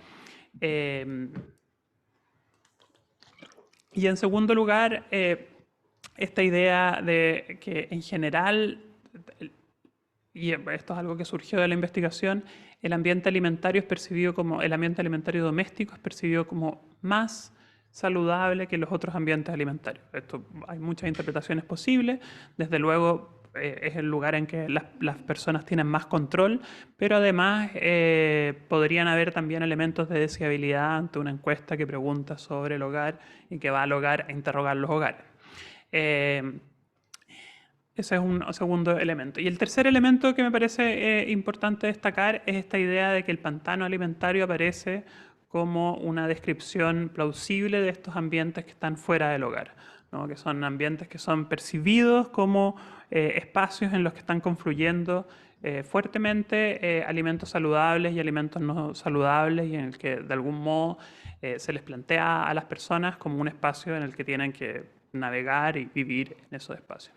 Y en segundo lugar, esta idea de que en general, y esto es algo que surgió de la investigación, el ambiente alimentario es percibido como, el ambiente alimentario doméstico es percibido como más saludable que los otros ambientes alimentarios. Esto, hay muchas interpretaciones posibles. Desde luego, es el lugar en que las personas tienen más control, pero además podrían haber también elementos de deseabilidad ante una encuesta que pregunta sobre el hogar y que va al hogar a interrogar los hogares. Ese es un segundo elemento. Y el tercer elemento que me parece importante destacar es esta idea de que el pantano alimentario aparece como una descripción plausible de estos ambientes que están fuera del hogar, ¿no? Que son ambientes que son percibidos como espacios en los que están confluyendo fuertemente alimentos saludables y alimentos no saludables, y en el que de algún modo se les plantea a las personas como un espacio en el que tienen que navegar y vivir en esos espacios.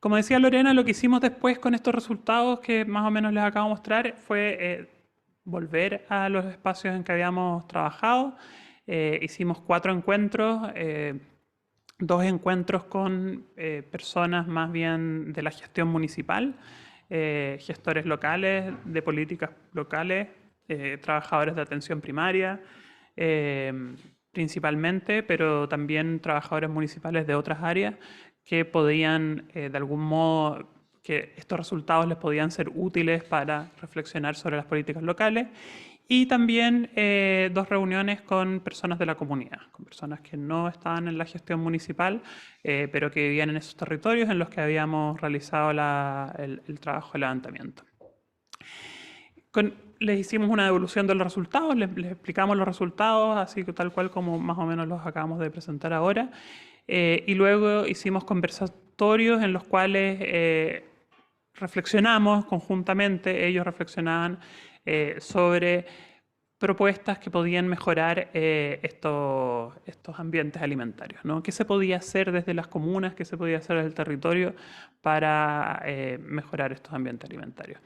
Como decía Lorena, lo que hicimos después con estos resultados que más o menos les acabo de mostrar fue volver a los espacios en que habíamos trabajado. Hicimos 4 encuentros 2 encuentros con personas más bien de la gestión municipal, gestores locales, de políticas locales, trabajadores de atención primaria, principalmente, pero también trabajadores municipales de otras áreas que podían, de algún modo, que estos resultados les podían ser útiles para reflexionar sobre las políticas locales. Y también 2 reuniones con personas de la comunidad, con personas que no estaban en la gestión municipal, pero que vivían en esos territorios en los que habíamos realizado el trabajo de levantamiento. Les hicimos una devolución de los resultados, les explicamos los resultados, así que tal cual como más o menos los acabamos de presentar ahora. Y luego hicimos conversatorios en los cuales reflexionamos conjuntamente, ellos reflexionaban sobre propuestas que podían mejorar estos ambientes alimentarios, ¿no? ¿Qué se podía hacer desde las comunas, qué se podía hacer desde el territorio para mejorar estos ambientes alimentarios?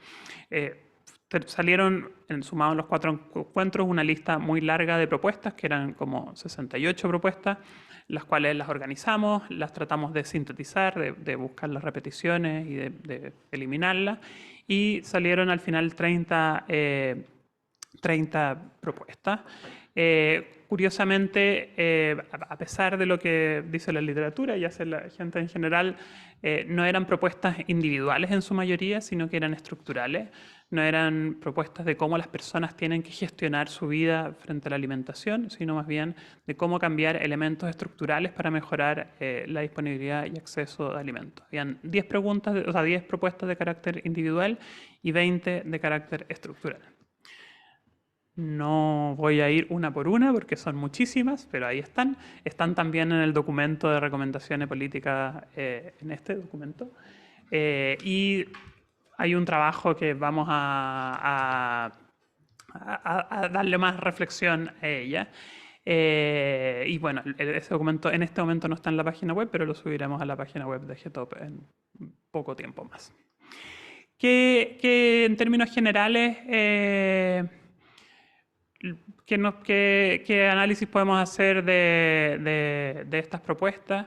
Salieron, sumados los 4 encuentros, una lista muy larga de propuestas, que eran como 68 propuestas, las cuales las organizamos, las tratamos de sintetizar, de buscar las repeticiones y de eliminarlas, y salieron al final 30 propuestas. Curiosamente, a pesar de lo que dice la literatura y hace la gente en general, no eran propuestas individuales en su mayoría, sino que eran estructurales. No eran propuestas de cómo las personas tienen que gestionar su vida frente a la alimentación, sino más bien de cómo cambiar elementos estructurales para mejorar la disponibilidad y acceso de alimentos. Habían 10 propuestas de carácter individual y 20 de carácter estructural. No voy a ir una por una porque son muchísimas, pero ahí están. Están también en el documento de recomendaciones políticas, en este documento. Y hay un trabajo que vamos a darle más reflexión a ella. Y bueno, ese documento en este momento no está en la página web, pero lo subiremos a la página web de GETOP en poco tiempo más. Que en términos generales, ¿qué análisis podemos hacer de estas propuestas?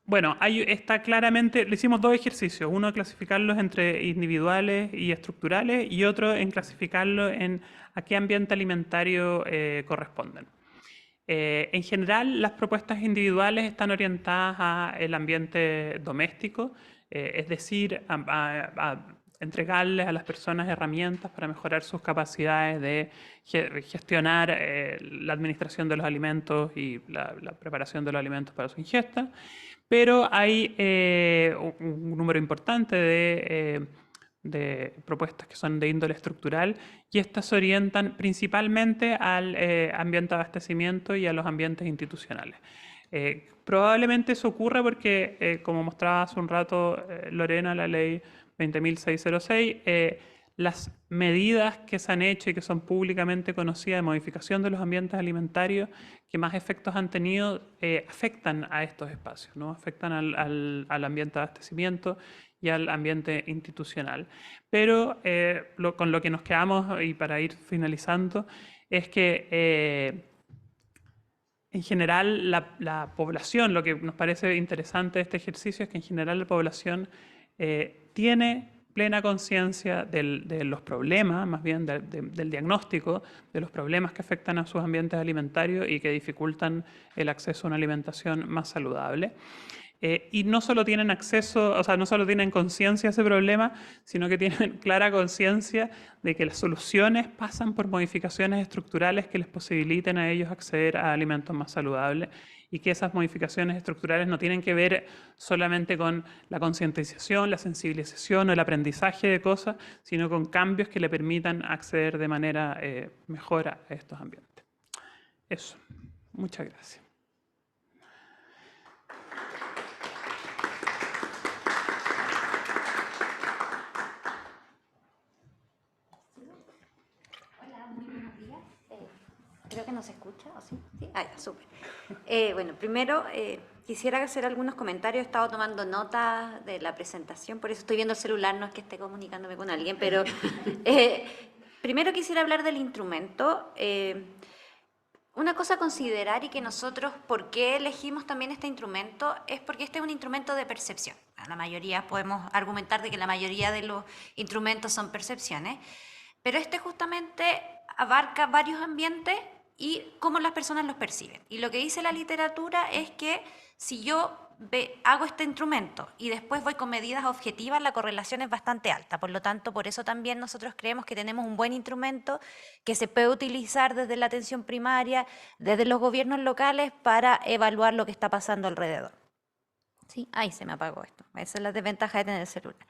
Bueno, está claramente, le hicimos 2 ejercicios, uno clasificarlos entre individuales y estructurales y otro en clasificarlos en a qué ambiente alimentario corresponden. En general, las propuestas individuales están orientadas al ambiente doméstico, es decir, a entregarles a las personas herramientas para mejorar sus capacidades de gestionar la administración de los alimentos y la preparación de los alimentos para su ingesta. Pero hay un número importante de propuestas que son de índole estructural y estas se orientan principalmente al ambiente de abastecimiento y a los ambientes institucionales. Probablemente eso ocurra porque, como mostraba hace un rato Lorena, la ley 20.606, las medidas que se han hecho y que son públicamente conocidas de modificación de los ambientes alimentarios que más efectos han tenido afectan a estos espacios, ¿no? Afectan al ambiente de abastecimiento y al ambiente institucional. Pero con lo que nos quedamos, y para ir finalizando, es que en general la población, lo que nos parece interesante de este ejercicio es que en general la población tiene plena conciencia de los problemas, más bien del diagnóstico, de los problemas que afectan a sus ambientes alimentarios y que dificultan el acceso a una alimentación más saludable. Y no solo tienen acceso, o sea, no solo tienen conciencia de ese problema, sino que tienen clara conciencia de que las soluciones pasan por modificaciones estructurales que les posibiliten a ellos acceder a alimentos más saludables y que esas modificaciones estructurales no tienen que ver solamente con la concientización, la sensibilización o el aprendizaje de cosas, sino con cambios que le permitan acceder de manera mejor a estos ambientes. Eso. Muchas gracias. Creo que no se escucha, ¿o sí? ¿Sí? Ah, ya, súper. Bueno, primero quisiera hacer algunos comentarios. He estado tomando nota de la presentación, por eso estoy viendo el celular, no es que esté comunicándome con alguien, pero primero quisiera hablar del instrumento. Una cosa a considerar y que nosotros, ¿por qué elegimos también este instrumento? Es porque este es un instrumento de percepción. La mayoría, podemos argumentar de que la mayoría de los instrumentos son percepciones, pero este justamente abarca varios ambientes y cómo las personas los perciben. Y lo que dice la literatura es que si yo hago este instrumento y después voy con medidas objetivas, la correlación es bastante alta. Por lo tanto, por eso también nosotros creemos que tenemos un buen instrumento que se puede utilizar desde la atención primaria, desde los gobiernos locales, para evaluar lo que está pasando alrededor. ¿Sí? Ay, se me apagó esto. Esa es la desventaja de tener el celular.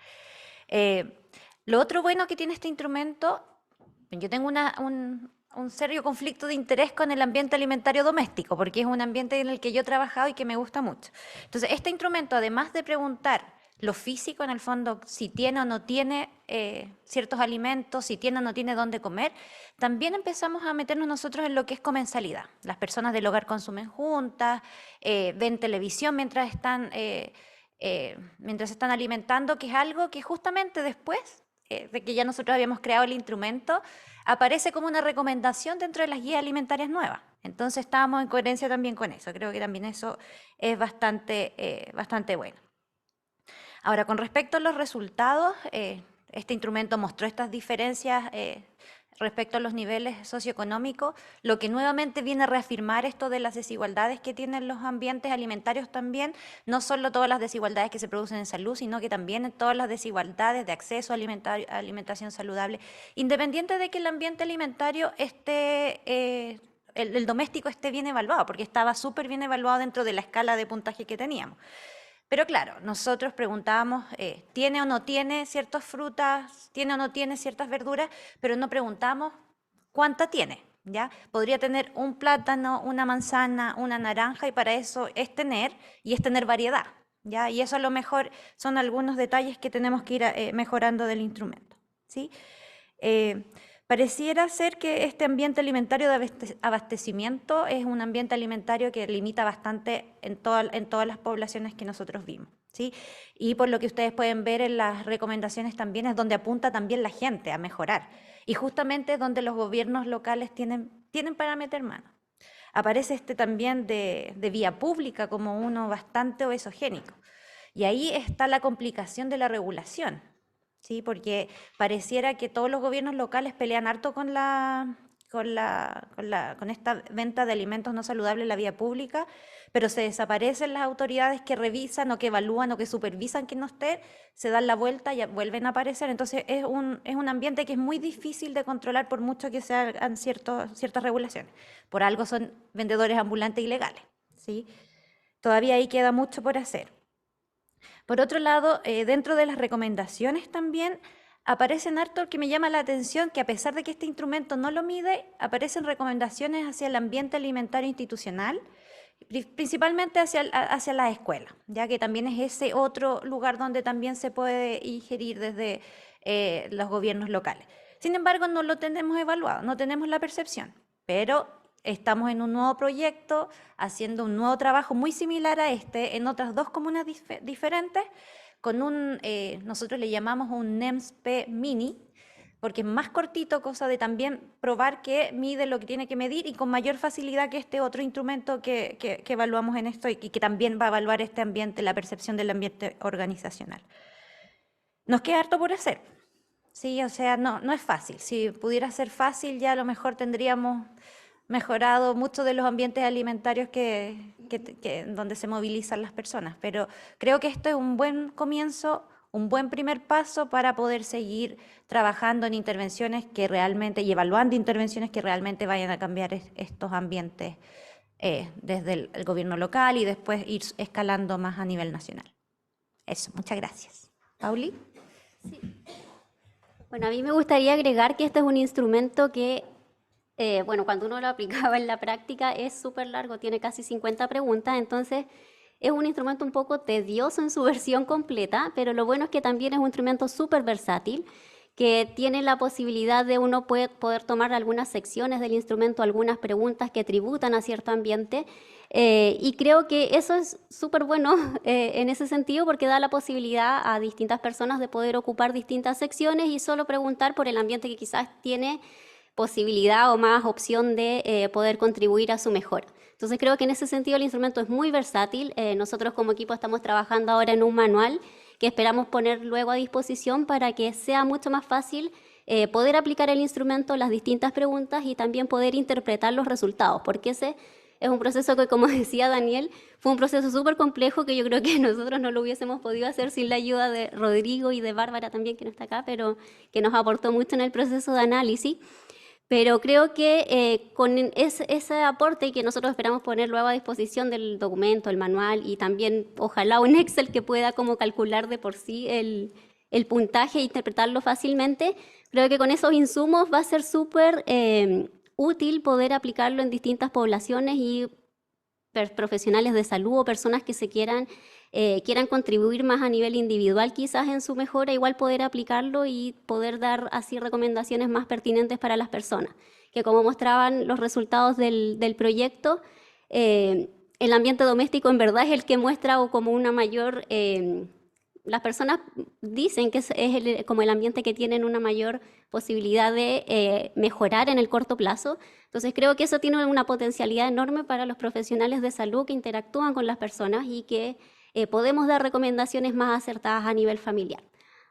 Lo otro bueno que tiene este instrumento, yo tengo un serio conflicto de interés con el ambiente alimentario doméstico, porque es un ambiente en el que yo he trabajado y que me gusta mucho. Entonces, este instrumento, además de preguntar lo físico, en el fondo, si tiene o no tiene ciertos alimentos, si tiene o no tiene dónde comer, también empezamos a meternos nosotros en lo que es comensalidad. Las personas del hogar consumen juntas, ven televisión mientras están alimentando, que es algo que justamente después de que ya nosotros habíamos creado el instrumento, aparece como una recomendación dentro de las guías alimentarias nuevas. Entonces estábamos en coherencia también con eso. Creo que también eso es bastante bueno. Ahora, con respecto a los resultados, este instrumento mostró estas diferencias respecto a los niveles socioeconómicos, lo que nuevamente viene a reafirmar esto de las desigualdades que tienen los ambientes alimentarios también, no solo todas las desigualdades que se producen en salud, sino que también en todas las desigualdades de acceso a alimentación saludable, independiente de que el ambiente alimentario esté, el doméstico esté bien evaluado, porque estaba súper bien evaluado dentro de la escala de puntaje que teníamos. Pero claro, nosotros preguntábamos, ¿tiene o no tiene ciertas frutas, tiene o no tiene ciertas verduras? Pero no preguntamos cuánta tiene, ¿ya? Podría tener un plátano, una manzana, una naranja, y para eso es tener variedad, ¿ya? Y eso a lo mejor son algunos detalles que tenemos que ir mejorando del instrumento, ¿sí? Pareciera ser que este ambiente alimentario de abastecimiento es un ambiente alimentario que limita bastante en todas las poblaciones que nosotros vimos, ¿sí? Y por lo que ustedes pueden ver en las recomendaciones también es donde apunta también la gente a mejorar. Y justamente es donde los gobiernos locales tienen para meter mano. Aparece este también de vía pública como uno bastante obesogénico. Y ahí está la complicación de la regulación. ¿Sí? Porque pareciera que todos los gobiernos locales pelean harto con esta venta de alimentos no saludables en la vía pública, pero se desaparecen las autoridades que revisan o que evalúan o que supervisan que no esté, se dan la vuelta y vuelven a aparecer. Entonces es un ambiente que es muy difícil de controlar por mucho que se hagan ciertas regulaciones. Por algo son vendedores ambulantes ilegales, ¿sí? Todavía ahí queda mucho por hacer. Por otro lado, dentro de las recomendaciones también aparecen harto que me llama la atención, que a pesar de que este instrumento no lo mide, aparecen recomendaciones hacia el ambiente alimentario institucional, principalmente hacia las escuelas, ya que también es ese otro lugar donde también se puede ingerir desde los gobiernos locales. Sin embargo, no lo tenemos evaluado, no tenemos la percepción, pero estamos en un nuevo proyecto, haciendo un nuevo trabajo muy similar a este en otras dos comunas diferentes, con nosotros le llamamos un NEMS-P Mini, porque es más cortito, cosa de también probar que mide lo que tiene que medir y con mayor facilidad que este otro instrumento que evaluamos en esto y que también va a evaluar este ambiente, la percepción del ambiente organizacional. Nos queda harto por hacer. Sí, o sea, no es fácil. Si pudiera ser fácil, ya a lo mejor tendríamos mejorado muchos de los ambientes alimentarios donde se movilizan las personas, pero creo que esto es un buen comienzo, un buen primer paso para poder seguir trabajando en intervenciones que realmente, y evaluando intervenciones que realmente vayan a cambiar estos ambientes desde el gobierno local y después ir escalando más a nivel nacional. Eso, muchas gracias. ¿Pauli? Sí. Bueno, a mí me gustaría agregar que este es un instrumento que cuando uno lo aplicaba en la práctica es súper largo, tiene casi 50 preguntas, entonces es un instrumento un poco tedioso en su versión completa, pero lo bueno es que también es un instrumento súper versátil, que tiene la posibilidad de uno poder tomar algunas secciones del instrumento, algunas preguntas que tributan a cierto ambiente, y creo que eso es súper bueno en ese sentido porque da la posibilidad a distintas personas de poder ocupar distintas secciones y solo preguntar por el ambiente que quizás tiene posibilidad o más opción de poder contribuir a su mejora. Entonces creo que en ese sentido el instrumento es muy versátil. Nosotros como equipo estamos trabajando ahora en un manual que esperamos poner luego a disposición para que sea mucho más fácil poder aplicar el instrumento, las distintas preguntas y también poder interpretar los resultados, porque ese es un proceso que, como decía Daniel, fue un proceso súper complejo que yo creo que nosotros no lo hubiésemos podido hacer sin la ayuda de Rodrigo y de Bárbara también, que no está acá, pero que nos aportó mucho en el proceso de análisis. Pero creo que con ese aporte que nosotros esperamos poner luego a disposición del documento, el manual y también ojalá un Excel que pueda como calcular de por sí el puntaje e interpretarlo fácilmente, creo que con esos insumos va a ser súper útil poder aplicarlo en distintas poblaciones y profesionales de salud o personas que se quieran contribuir más a nivel individual quizás en su mejora, igual poder aplicarlo y poder dar así recomendaciones más pertinentes para las personas. Que como mostraban los resultados del proyecto, el ambiente doméstico en verdad es el que muestra o como una mayor... las personas dicen que es como el ambiente que tienen una mayor posibilidad de mejorar en el corto plazo. Entonces creo que eso tiene una potencialidad enorme para los profesionales de salud que interactúan con las personas y que podemos dar recomendaciones más acertadas a nivel familiar.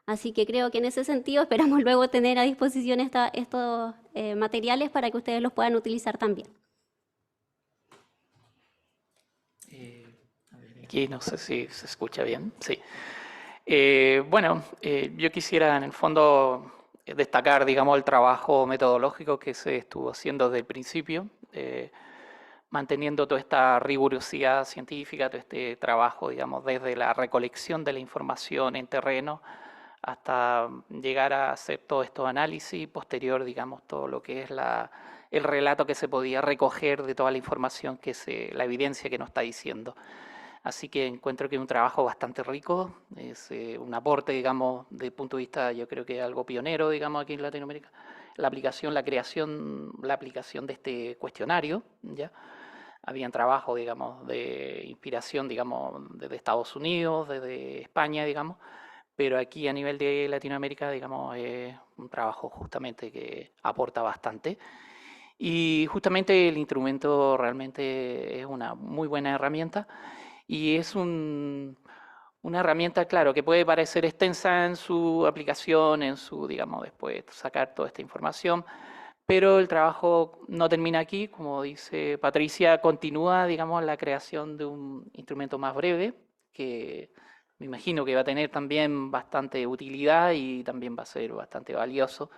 Así que creo que en ese sentido esperamos luego tener a disposición estos materiales para que ustedes los puedan utilizar también. Aquí no sé si se escucha bien. Sí. Bueno, yo quisiera en el fondo destacar, digamos, el trabajo metodológico que se estuvo haciendo desde el principio, manteniendo toda esta rigurosidad científica, todo este trabajo, digamos, desde la recolección de la información en terreno hasta llegar a hacer todo estos análisis y posterior, digamos, todo lo que es el relato que se podía recoger de toda la información, la evidencia que nos está diciendo. Así que encuentro que es un trabajo bastante rico, es un aporte, digamos, desde el punto de vista, yo creo que algo pionero, digamos, aquí en Latinoamérica, la aplicación de este cuestionario, ¿ya? Habían trabajos, digamos, de inspiración, digamos, desde Estados Unidos, desde España, digamos, pero aquí a nivel de Latinoamérica, digamos, es un trabajo justamente que aporta bastante. Y justamente el instrumento realmente es una muy buena herramienta. Y es una herramienta, claro, que puede parecer extensa en su aplicación, en su, digamos, después sacar toda esta información, pero el trabajo no termina aquí, como dice Patricia, continúa, digamos, la creación de un instrumento más breve, que me imagino que va a tener también bastante utilidad y también va a ser bastante valioso,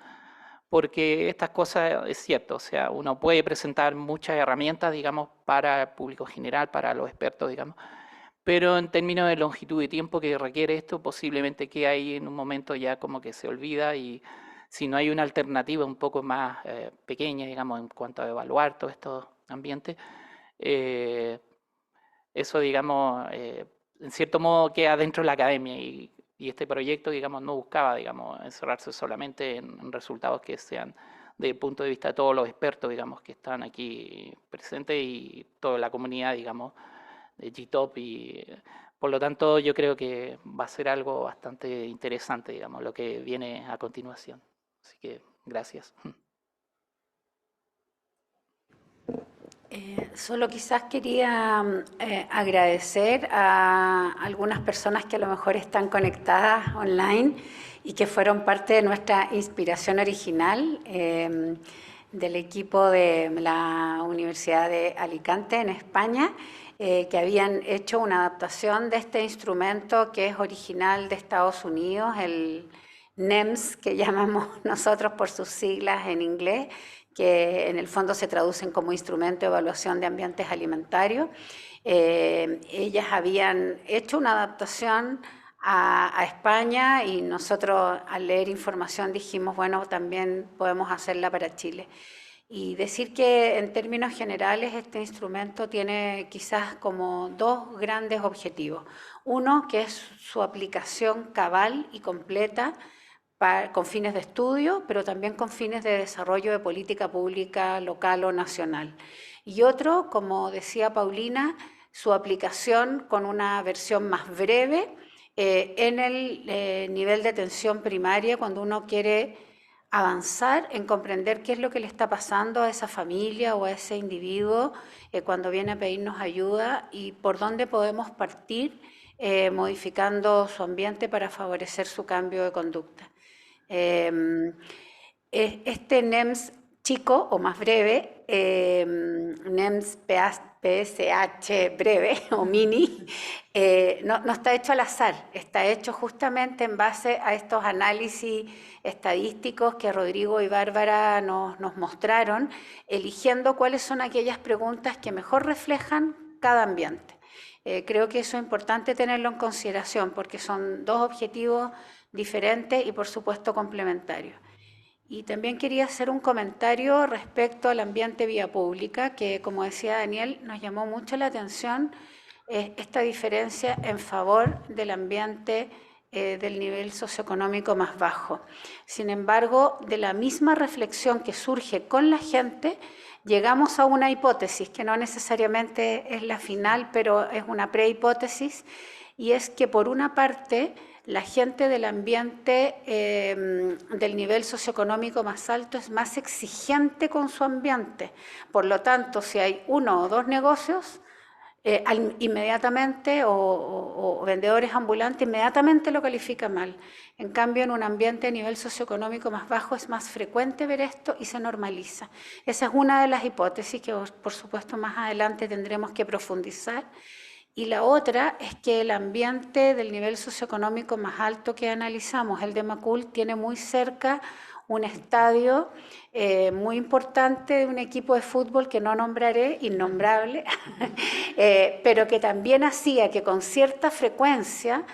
porque estas cosas, es cierto, o sea, uno puede presentar muchas herramientas, digamos, para el público general, para los expertos, digamos, pero en términos de longitud de tiempo que requiere esto, posiblemente que hay en un momento ya como que se olvida y si no hay una alternativa un poco más pequeña, digamos, en cuanto a evaluar todos estos ambientes, eso, digamos, en cierto modo queda dentro de la academia y este proyecto, digamos, no buscaba, digamos, encerrarse solamente en resultados que sean desde el punto de vista de todos los expertos, digamos, que están aquí presentes y toda la comunidad, digamos, de GTOP y por lo tanto yo creo que va a ser algo bastante interesante, digamos, lo que viene a continuación. Así que gracias. Solo quizás quería agradecer a algunas personas que a lo mejor están conectadas online y que fueron parte de nuestra inspiración original del equipo de la Universidad de Alicante en España, que habían hecho una adaptación de este instrumento que es original de Estados Unidos, el NEMS, que llamamos nosotros por sus siglas en inglés, que en el fondo se traducen como instrumento de evaluación de ambientes alimentarios. Ellas habían hecho una adaptación a España y nosotros al leer información dijimos, bueno, también podemos hacerla para Chile. Y decir que en términos generales este instrumento tiene quizás como dos grandes objetivos. Uno, que es su aplicación cabal y completa con fines de estudio, pero también con fines de desarrollo de política pública local o nacional. Y otro, como decía Paulina, su aplicación con una versión más breve en el nivel de atención primaria, cuando uno quiere avanzar en comprender qué es lo que le está pasando a esa familia o a ese individuo cuando viene a pedirnos ayuda y por dónde podemos partir modificando su ambiente para favorecer su cambio de conducta. Este NEMS chico o más breve, NEMS PSH breve o mini, no está hecho al azar, está hecho justamente en base a estos análisis estadísticos que Rodrigo y Bárbara nos mostraron, eligiendo cuáles son aquellas preguntas que mejor reflejan cada ambiente. Creo que eso es importante tenerlo en consideración porque son dos objetivos diferentes y por supuesto complementarios. Y también quería hacer un comentario respecto al ambiente vía pública, que como decía Daniel, nos llamó mucho la atención esta diferencia en favor del ambiente del nivel socioeconómico más bajo. Sin embargo, de la misma reflexión que surge con la gente, llegamos a una hipótesis que no necesariamente es la final, pero es una prehipótesis, y es que por una parte la gente del ambiente del nivel socioeconómico más alto es más exigente con su ambiente. Por lo tanto, si hay 1 o 2 negocios, inmediatamente, o vendedores ambulantes, inmediatamente lo califica mal. En cambio, en un ambiente de nivel socioeconómico más bajo es más frecuente ver esto y se normaliza. Esa es una de las hipótesis que, por supuesto, más adelante tendremos que profundizar. Y la otra es que el ambiente del nivel socioeconómico más alto que analizamos, el de Macul, tiene muy cerca un estadio muy importante de un equipo de fútbol que no nombraré, innombrable, pero que también hacía que con cierta frecuencia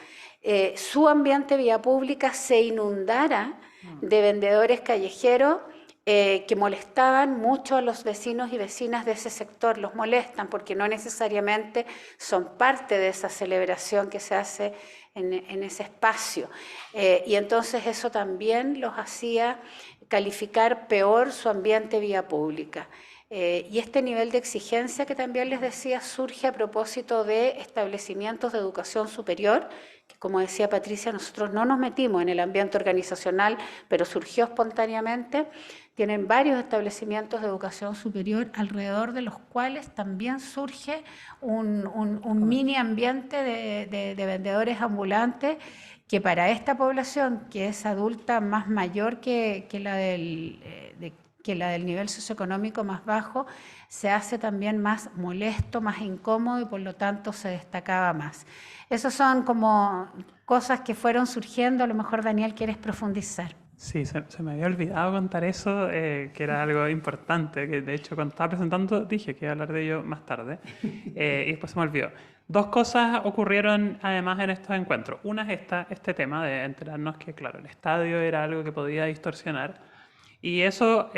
su ambiente vía pública se inundara de vendedores callejeros que molestaban mucho a los vecinos y vecinas de ese sector, los molestan porque no necesariamente son parte de esa celebración que se hace en ese espacio. Y entonces eso también los hacía calificar peor su ambiente vía pública. Y este nivel de exigencia que también les decía surge a propósito de establecimientos de educación superior, que como decía Patricia, nosotros no nos metimos en el ambiente organizacional, pero surgió espontáneamente. Tienen varios establecimientos de educación superior alrededor de los cuales también surge un mini ambiente de vendedores ambulantes que para esta población, que es adulta más mayor que la del nivel socioeconómico más bajo, se hace también más molesto, más incómodo y por lo tanto se destacaba más. Esas son como cosas que fueron surgiendo, a lo mejor Daniel quieres profundizar. Sí, se me había olvidado contar eso, que era algo importante, que de hecho cuando estaba presentando dije que iba a hablar de ello más tarde, y después se me olvidó. 2 cosas ocurrieron además en estos encuentros. Una es este tema de enterarnos que, claro, el estadio era algo que podía distorsionar, y eso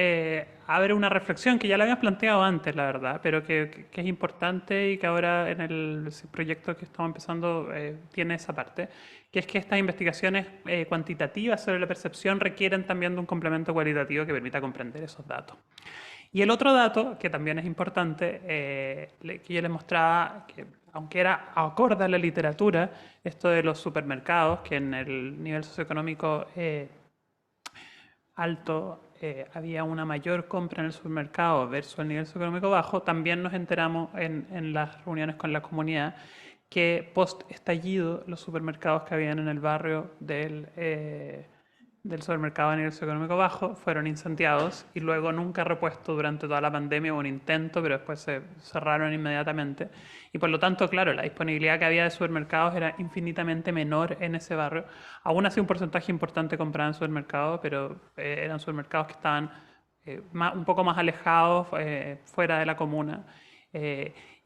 abre una reflexión que ya la habíamos planteado antes, la verdad, pero que es importante y que ahora en el proyecto que estamos empezando tiene esa parte, que es que estas investigaciones cuantitativas sobre la percepción requieren también de un complemento cualitativo que permita comprender esos datos. Y el otro dato, que también es importante, que yo les mostraba, que aunque era acorde a la literatura, esto de los supermercados, que en el nivel socioeconómico alto había una mayor compra en el supermercado versus el nivel socioeconómico bajo, también nos enteramos en las reuniones con la comunidad que post-estallido los supermercados que habían en el barrio del supermercado a nivel socioeconómico bajo fueron incendiados y luego nunca repuestos durante toda la pandemia. Hubo un intento, pero después se cerraron inmediatamente. Y por lo tanto, claro, la disponibilidad que había de supermercados era infinitamente menor en ese barrio. Aún así un porcentaje importante compraba en supermercados, pero eran supermercados que estaban un poco más alejados, fuera de la comuna.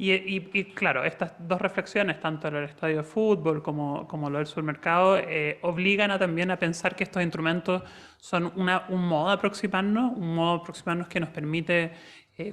Y claro, estas 2 reflexiones, tanto el estadio de fútbol como lo del supermercado, obligan también a pensar que estos instrumentos son un modo de aproximarnos que nos permite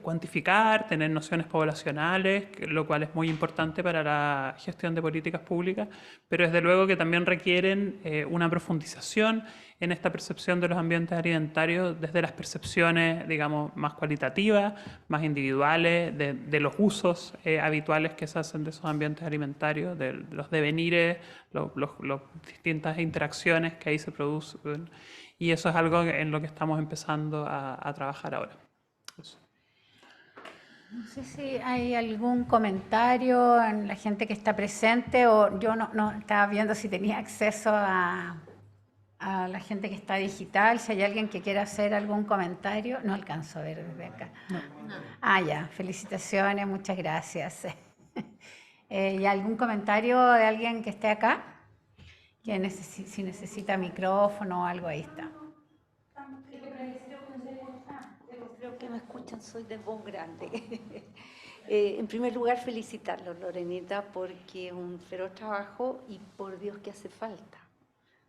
cuantificar, tener nociones poblacionales, lo cual es muy importante para la gestión de políticas públicas, pero desde luego que también requieren una profundización en esta percepción de los ambientes alimentarios desde las percepciones, digamos, más cualitativas, más individuales, de los usos habituales que se hacen de esos ambientes alimentarios, de los devenires, las distintas interacciones que ahí se producen Y eso es algo en lo que estamos empezando a trabajar ahora. Eso. No sé si hay algún comentario en la gente que está presente, o yo no estaba viendo si tenía acceso a la gente que está digital, si hay alguien que quiera hacer algún comentario. No alcanzo a ver desde acá. No. Ah, ya, felicitaciones, muchas gracias. ¿Y algún comentario de alguien que esté acá? Que si necesita micrófono o algo, ahí está. Creo que me escuchan, soy de voz grande. En primer lugar, felicitarlos, Lorenita, porque es un feroz trabajo y por Dios que hace falta.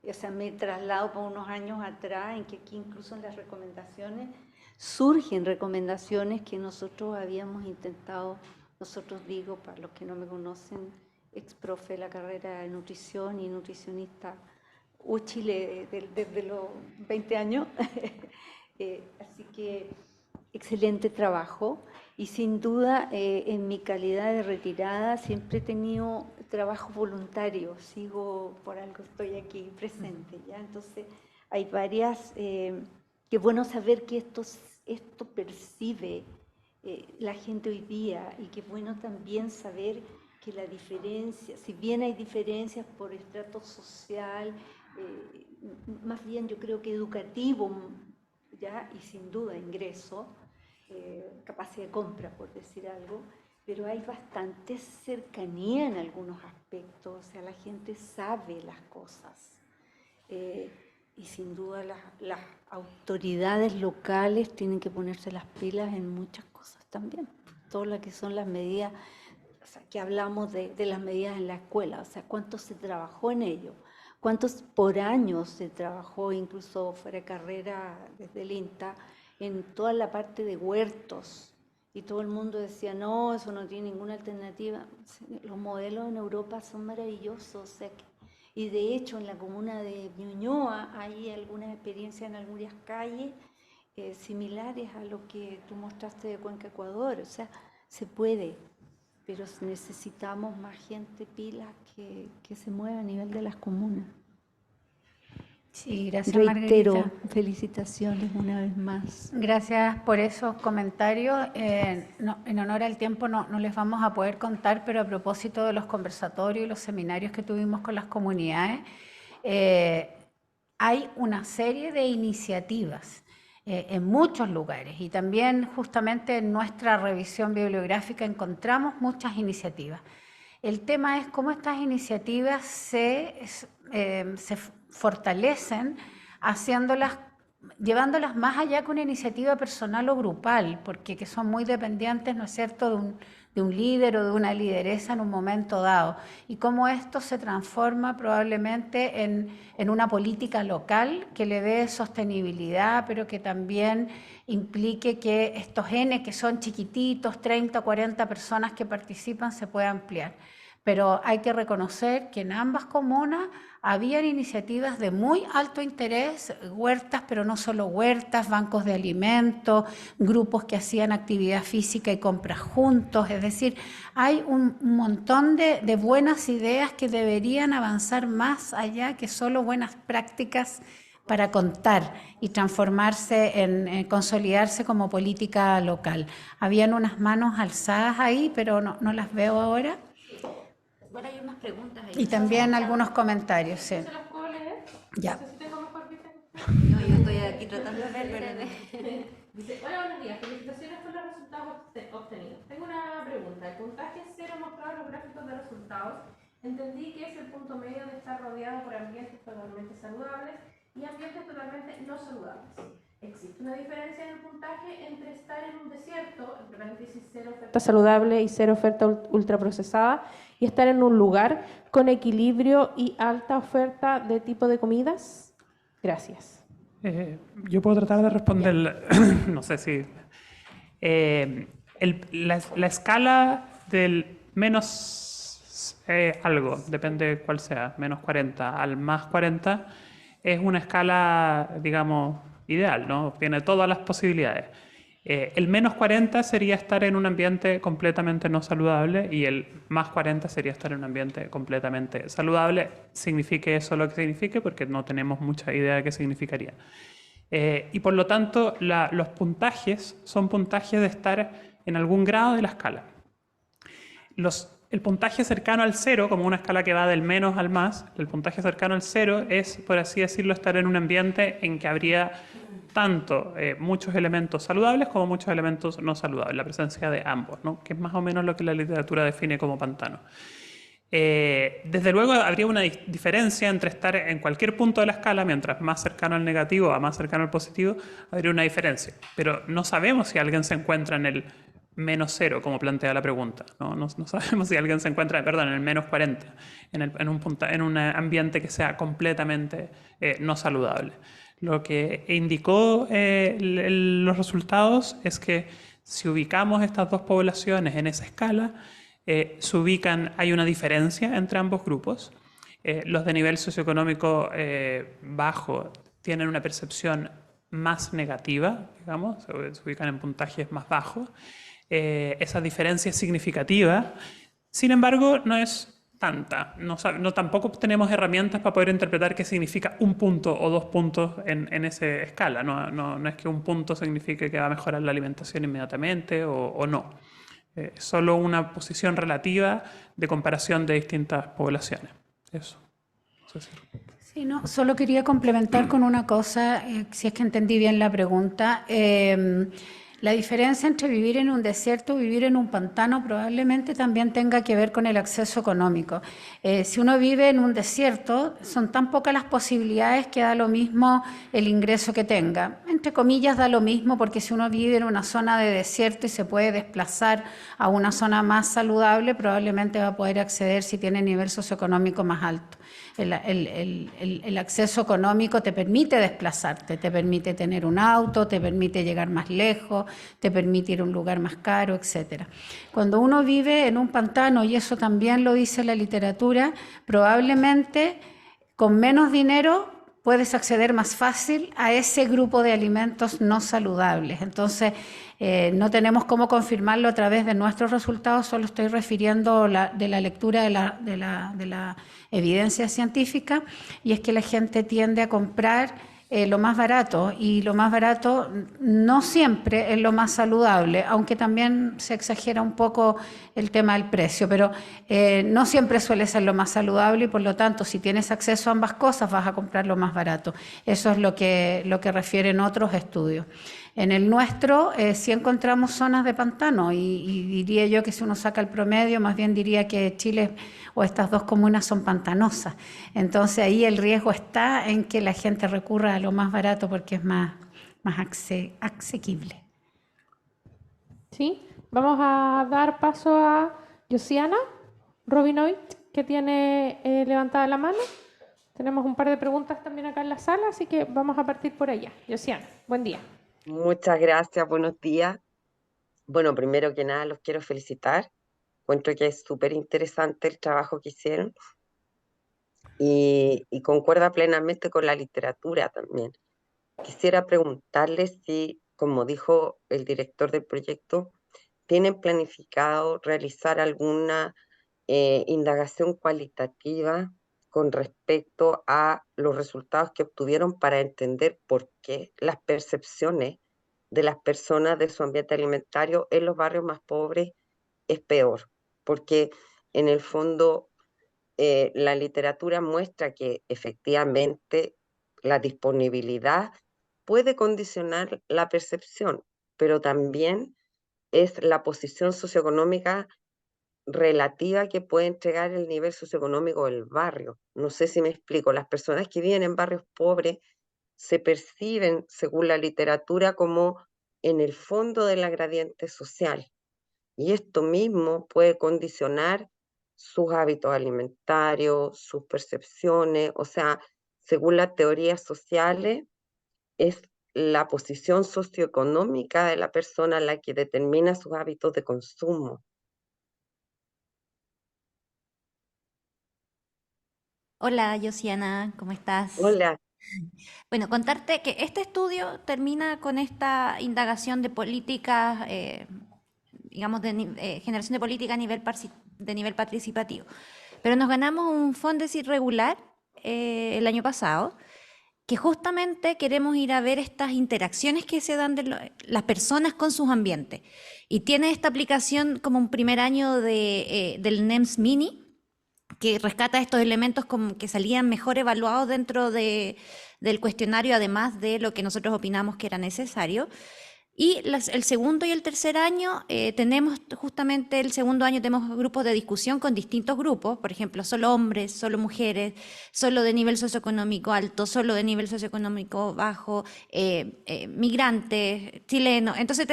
O sea, me traslado por unos años atrás en que aquí incluso en las recomendaciones surgen recomendaciones que nosotros habíamos intentado, nosotros digo, para los que no me conocen, ex profe de la carrera de nutrición y nutricionista Chile desde los 20 años. Así que excelente trabajo y sin duda en mi calidad de retirada siempre he tenido trabajo voluntario, sigo, por algo estoy aquí presente, ¿ya? Entonces hay varias, qué bueno saber que esto percibe la gente hoy día y qué bueno también saber que la diferencia, si bien hay diferencias por estrato social, más bien yo creo que educativo, ¿ya? Y sin duda ingreso, capacidad de compra, por decir algo, pero hay bastante cercanía en algunos aspectos, o sea, la gente sabe las cosas. Y sin duda las autoridades locales tienen que ponerse las pilas en muchas cosas también. Todo lo que son las medidas, o sea, que hablamos de las medidas en la escuela, o sea, cuánto se trabajó en ello, cuántos por años se trabajó, incluso fuera de carrera desde el INTA, en toda la parte de huertos. Y todo el mundo decía, no, eso no tiene ninguna alternativa. Los modelos en Europa son maravillosos. O sea, y de hecho en la comuna de Ñuñoa hay algunas experiencias en algunas calles similares a lo que tú mostraste de Cuenca, Ecuador. O sea, se puede, pero necesitamos más gente pila que se mueva a nivel de las comunas. Sí, gracias, Reitero, Margarita. felicitaciones una vez más. Gracias por esos comentarios. En honor al tiempo no les vamos a poder contar, pero a propósito de los conversatorios y los seminarios que tuvimos con las comunidades, hay una serie de iniciativas en muchos lugares, y también justamente en nuestra revisión bibliográfica encontramos muchas iniciativas. El tema es cómo estas iniciativas se fortalecen llevándolas más allá que una iniciativa personal o grupal, porque que son muy dependientes, ¿no es cierto?, de un líder o de una lideresa en un momento dado, y cómo esto se transforma probablemente en una política local que le dé sostenibilidad, pero que también implique que estos N, que son chiquititos, 30 o 40 personas que participan, se pueda ampliar. Pero hay que reconocer que en ambas comunas habían iniciativas de muy alto interés, huertas, pero no solo huertas, bancos de alimentos, grupos que hacían actividad física y compras juntos. Es decir, hay un montón de buenas ideas que deberían avanzar más allá que solo buenas prácticas para contar y transformarse en consolidarse como política local. Habían unas manos alzadas ahí, pero no las veo ahora. Bueno, hay unas preguntas ahí. Y también algunos comentarios, sí. ¿Se los puedo leer? Ya. No sé si tengo mejor vista. No, yo estoy aquí tratando de ver, pero... Dice, hola, buenos días, felicitaciones por los resultados obtenidos. Tengo una pregunta. El puntaje 0 mostrado en los gráficos de resultados. Entendí que es el punto medio de estar rodeado por ambientes totalmente saludables y ambientes totalmente no saludables. ¿Existe una diferencia en el puntaje entre estar en un desierto, entre paréntesis 0 oferta saludable y 0 oferta ultraprocesada, y estar en un lugar con equilibrio y alta oferta de tipo de comidas? Gracias. Yo puedo tratar de responder, no sé si... la escala del menos algo, depende cuál sea, menos 40 al más 40, es una escala, digamos, ideal, ¿no? Tiene todas las posibilidades. El menos 40 sería estar en un ambiente completamente no saludable y el más 40 sería estar en un ambiente completamente saludable. Signifique eso lo que signifique, porque no tenemos mucha idea de qué significaría. Y por lo tanto, los puntajes son puntajes de estar en algún grado de la escala. El puntaje cercano al cero, como una escala que va del menos al más, el puntaje cercano al cero es, por así decirlo, estar en un ambiente en que habría tanto muchos elementos saludables como muchos elementos no saludables, la presencia de ambos, ¿no? Que es más o menos lo que la literatura define como pantano. Desde luego habría una diferencia entre estar en cualquier punto de la escala, mientras más cercano al negativo a más cercano al positivo, habría una diferencia. Pero no sabemos si alguien se encuentra en el menos cero, como plantea la pregunta. No sabemos si alguien se encuentra, perdón, en el menos 40, en un ambiente que sea completamente no saludable. Lo que indicó los resultados es que si ubicamos estas dos poblaciones en esa escala, hay una diferencia entre ambos grupos. Los de nivel socioeconómico bajo tienen una percepción más negativa, digamos, se ubican en puntajes más bajos. Esa diferencia es significativa, sin embargo, no es tanta. Tampoco tenemos herramientas para poder interpretar qué significa un punto o 2 puntos en esa escala. No es que un punto signifique que va a mejorar la alimentación inmediatamente o no. Es solo una posición relativa de comparación de distintas poblaciones. Eso. Sí, no, solo quería complementar con una cosa, si es que entendí bien la pregunta. La diferencia entre vivir en un desierto y vivir en un pantano probablemente también tenga que ver con el acceso económico. Si uno vive en un desierto, son tan pocas las posibilidades que da lo mismo el ingreso que tenga. Entre comillas, da lo mismo porque si uno vive en una zona de desierto y se puede desplazar a una zona más saludable, probablemente va a poder acceder si tiene nivel socioeconómico más alto. El acceso económico te permite desplazarte, te permite tener un auto, te permite llegar más lejos, te permite ir a un lugar más caro, etc. Cuando uno vive en un pantano, y eso también lo dice la literatura, probablemente con menos dinero puedes acceder más fácil a ese grupo de alimentos no saludables. Entonces, no tenemos cómo confirmarlo a través de nuestros resultados, solo estoy refiriendo de la lectura de la evidencia científica, y es que la gente tiende a comprar lo más barato, y lo más barato no siempre es lo más saludable, aunque también se exagera un poco el tema del precio, pero no siempre suele ser lo más saludable, y por lo tanto, si tienes acceso a ambas cosas, vas a comprar lo más barato. Eso es lo que refieren otros estudios. En el nuestro sí encontramos zonas de pantano, y diría yo que si uno saca el promedio, más bien diría que Chile o estas dos comunas son pantanosas. Entonces ahí el riesgo está en que la gente recurra a lo más barato porque es más asequible. ¿Sí? Vamos a dar paso a Josiana Robinoit, que tiene levantada la mano. Tenemos un par de preguntas también acá en la sala, así que vamos a partir por allá. Josiana, buen día. Muchas gracias, buenos días. Bueno, primero que nada los quiero felicitar. Encuentro que es súper interesante el trabajo que hicieron y concuerda plenamente con la literatura también. Quisiera preguntarles si, como dijo el director del proyecto, tienen planificado realizar alguna indagación cualitativa con respecto a los resultados que obtuvieron para entender por qué las percepciones de las personas de su ambiente alimentario en los barrios más pobres es peor, porque en el fondo la literatura muestra que efectivamente la disponibilidad puede condicionar la percepción, pero también es la posición socioeconómica relativa que puede entregar el nivel socioeconómico del barrio. No sé si me explico. Las personas que viven en barrios pobres se perciben, según la literatura, como en el fondo de la gradiente social. Y esto mismo puede condicionar sus hábitos alimentarios, sus percepciones, o sea, según las teorías sociales, es la posición socioeconómica de la persona la que determina sus hábitos de consumo. Hola, Josiana, ¿cómo estás? Hola, Bueno, contarte que este estudio termina con esta indagación de políticas, digamos, de generación de política a nivel, de nivel participativo. Pero nos ganamos un Fondesit regular el año pasado, que justamente queremos ir a ver estas interacciones que se dan de las personas con sus ambientes. Y tiene esta aplicación como un primer año del NEMS Mini, que rescata estos elementos como que salían mejor evaluados dentro del cuestionario, además de lo que nosotros opinamos que era necesario. Y el segundo y el tercer año, tenemos justamente el segundo año tenemos grupos de discusión con distintos grupos, por ejemplo, solo hombres, solo mujeres, solo de nivel socioeconómico alto, solo de nivel socioeconómico bajo, migrantes, chilenos. Entonces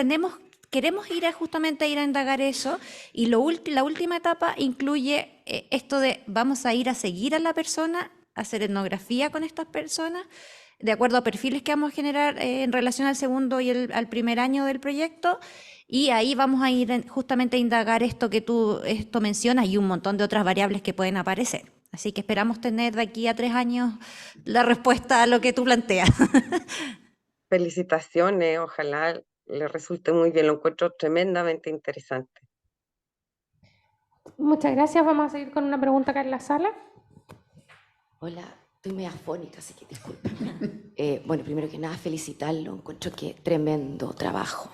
queremos justamente ir a indagar eso, y la última etapa incluye esto de vamos a ir a seguir a la persona, hacer etnografía con estas personas, de acuerdo a perfiles que vamos a generar en relación al segundo y al primer año del proyecto, y ahí vamos a ir justamente a indagar esto que tú mencionas y un montón de otras variables que pueden aparecer. Así que esperamos tener de aquí a 3 años la respuesta a lo que tú planteas. Felicitaciones, ojalá le resulte muy bien, lo encuentro tremendamente interesante. Muchas gracias. Vamos a seguir con una pregunta acá en la sala. Hola, estoy medio afónica, así que disculpen. Bueno, primero que nada, felicitarlo, encuentro que tremendo trabajo.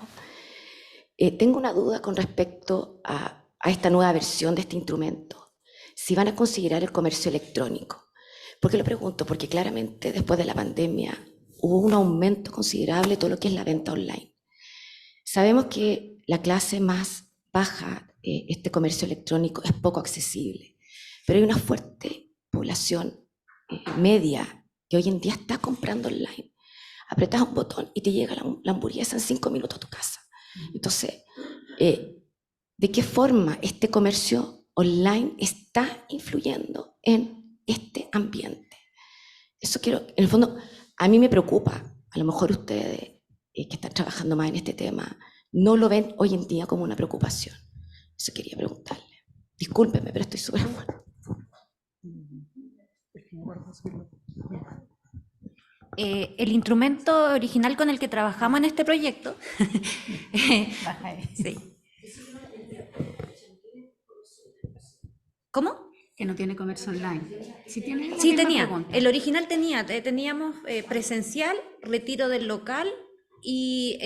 Tengo una duda con respecto a esta nueva versión de este instrumento, si van a considerar el comercio electrónico. ¿Por qué lo pregunto? Porque claramente después de la pandemia hubo un aumento considerable de todo lo que es la venta online. Sabemos que la clase más baja, este comercio electrónico, es poco accesible, pero hay una fuerte población media que hoy en día está comprando online. Apretas un botón y te llega la hamburguesa en 5 minutos a tu casa. Entonces, ¿de qué forma este comercio online está influyendo en este ambiente? Eso quiero, en el fondo, a mí me preocupa. A lo mejor ustedes que están trabajando más en este tema no lo ven hoy en día como una preocupación. Eso quería preguntarle. Discúlpeme, pero estoy súper buena. El instrumento original con el que trabajamos en este proyecto sí. ¿Cómo? Que no tiene comercio online. Sí, tenía. El original teníamos presencial, retiro del local y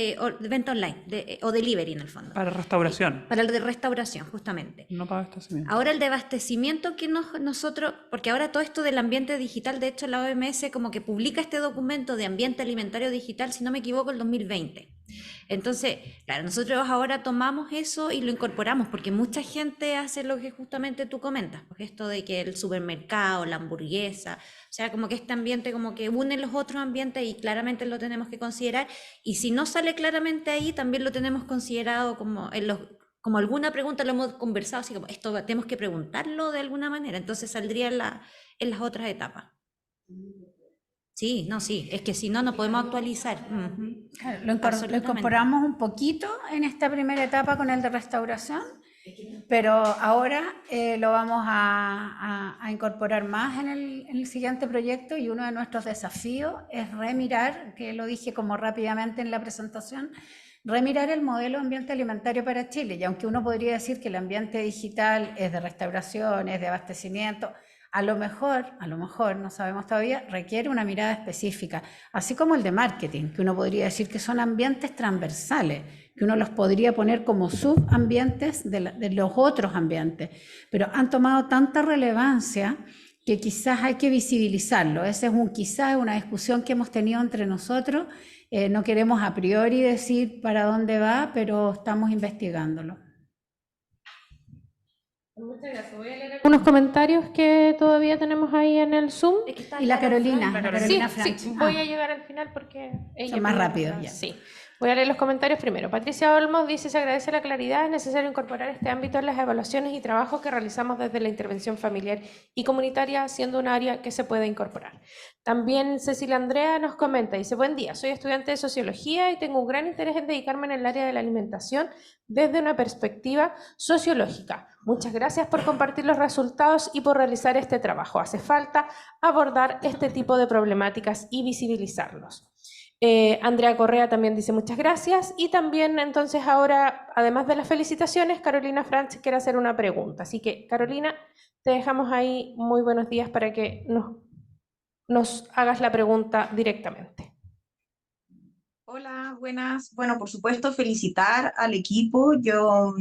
venta online, o delivery en el fondo. Para restauración. Para el de restauración, justamente. No para abastecimiento. Ahora el de abastecimiento que nosotros, porque ahora todo esto del ambiente digital, de hecho la OMS como que publica este documento de ambiente alimentario digital, si no me equivoco, el 2020. Entonces, claro, nosotros ahora tomamos eso y lo incorporamos, porque mucha gente hace lo que justamente tú comentas, porque esto de que el supermercado, la hamburguesa, o sea, como que este ambiente como que une los otros ambientes y claramente lo tenemos que considerar, y si no sale claramente ahí, también lo tenemos considerado como como alguna pregunta, lo hemos conversado, así como esto tenemos que preguntarlo de alguna manera, entonces saldría en las otras etapas. Sí, es que si no, no podemos actualizar. Lo incorporamos un poquito en esta primera etapa con el de restauración, pero ahora lo vamos a incorporar más en el siguiente proyecto, y uno de nuestros desafíos es remirar, que lo dije como rápidamente en la presentación, remirar el modelo de ambiente alimentario para Chile. Y aunque uno podría decir que el ambiente digital es de restauración, es de abastecimiento, a lo mejor, no sabemos todavía, requiere una mirada específica, así como el de marketing, que uno podría decir que son ambientes transversales, que uno los podría poner como subambientes de los otros ambientes, pero han tomado tanta relevancia que quizás hay que visibilizarlo. Ese es quizás una discusión que hemos tenido entre nosotros. No queremos a priori decir para dónde va, pero estamos investigándolo. Muchas gracias. Voy a leer algunos comentarios que todavía tenemos ahí en el Zoom. Y la Carolina. Sí, voy a llegar al final porque ella son más rápidos. Sí. Voy a leer los comentarios primero. Patricia Olmos dice: se agradece la claridad, es necesario incorporar este ámbito en las evaluaciones y trabajos que realizamos desde la intervención familiar y comunitaria, siendo un área que se puede incorporar. También Cecilia Andrea nos comenta, dice: buen día, soy estudiante de Sociología y tengo un gran interés en dedicarme en el área de la alimentación desde una perspectiva sociológica. Muchas gracias por compartir los resultados y por realizar este trabajo. Hace falta abordar este tipo de problemáticas y visibilizarlos. Andrea Correa también dice muchas gracias, y también entonces ahora, además de las felicitaciones, Carolina Franz quiere hacer una pregunta. Así que, Carolina, te dejamos ahí. Muy buenos días para que nos hagas la pregunta directamente. Hola, buenas. Bueno, por supuesto, felicitar al equipo. Yo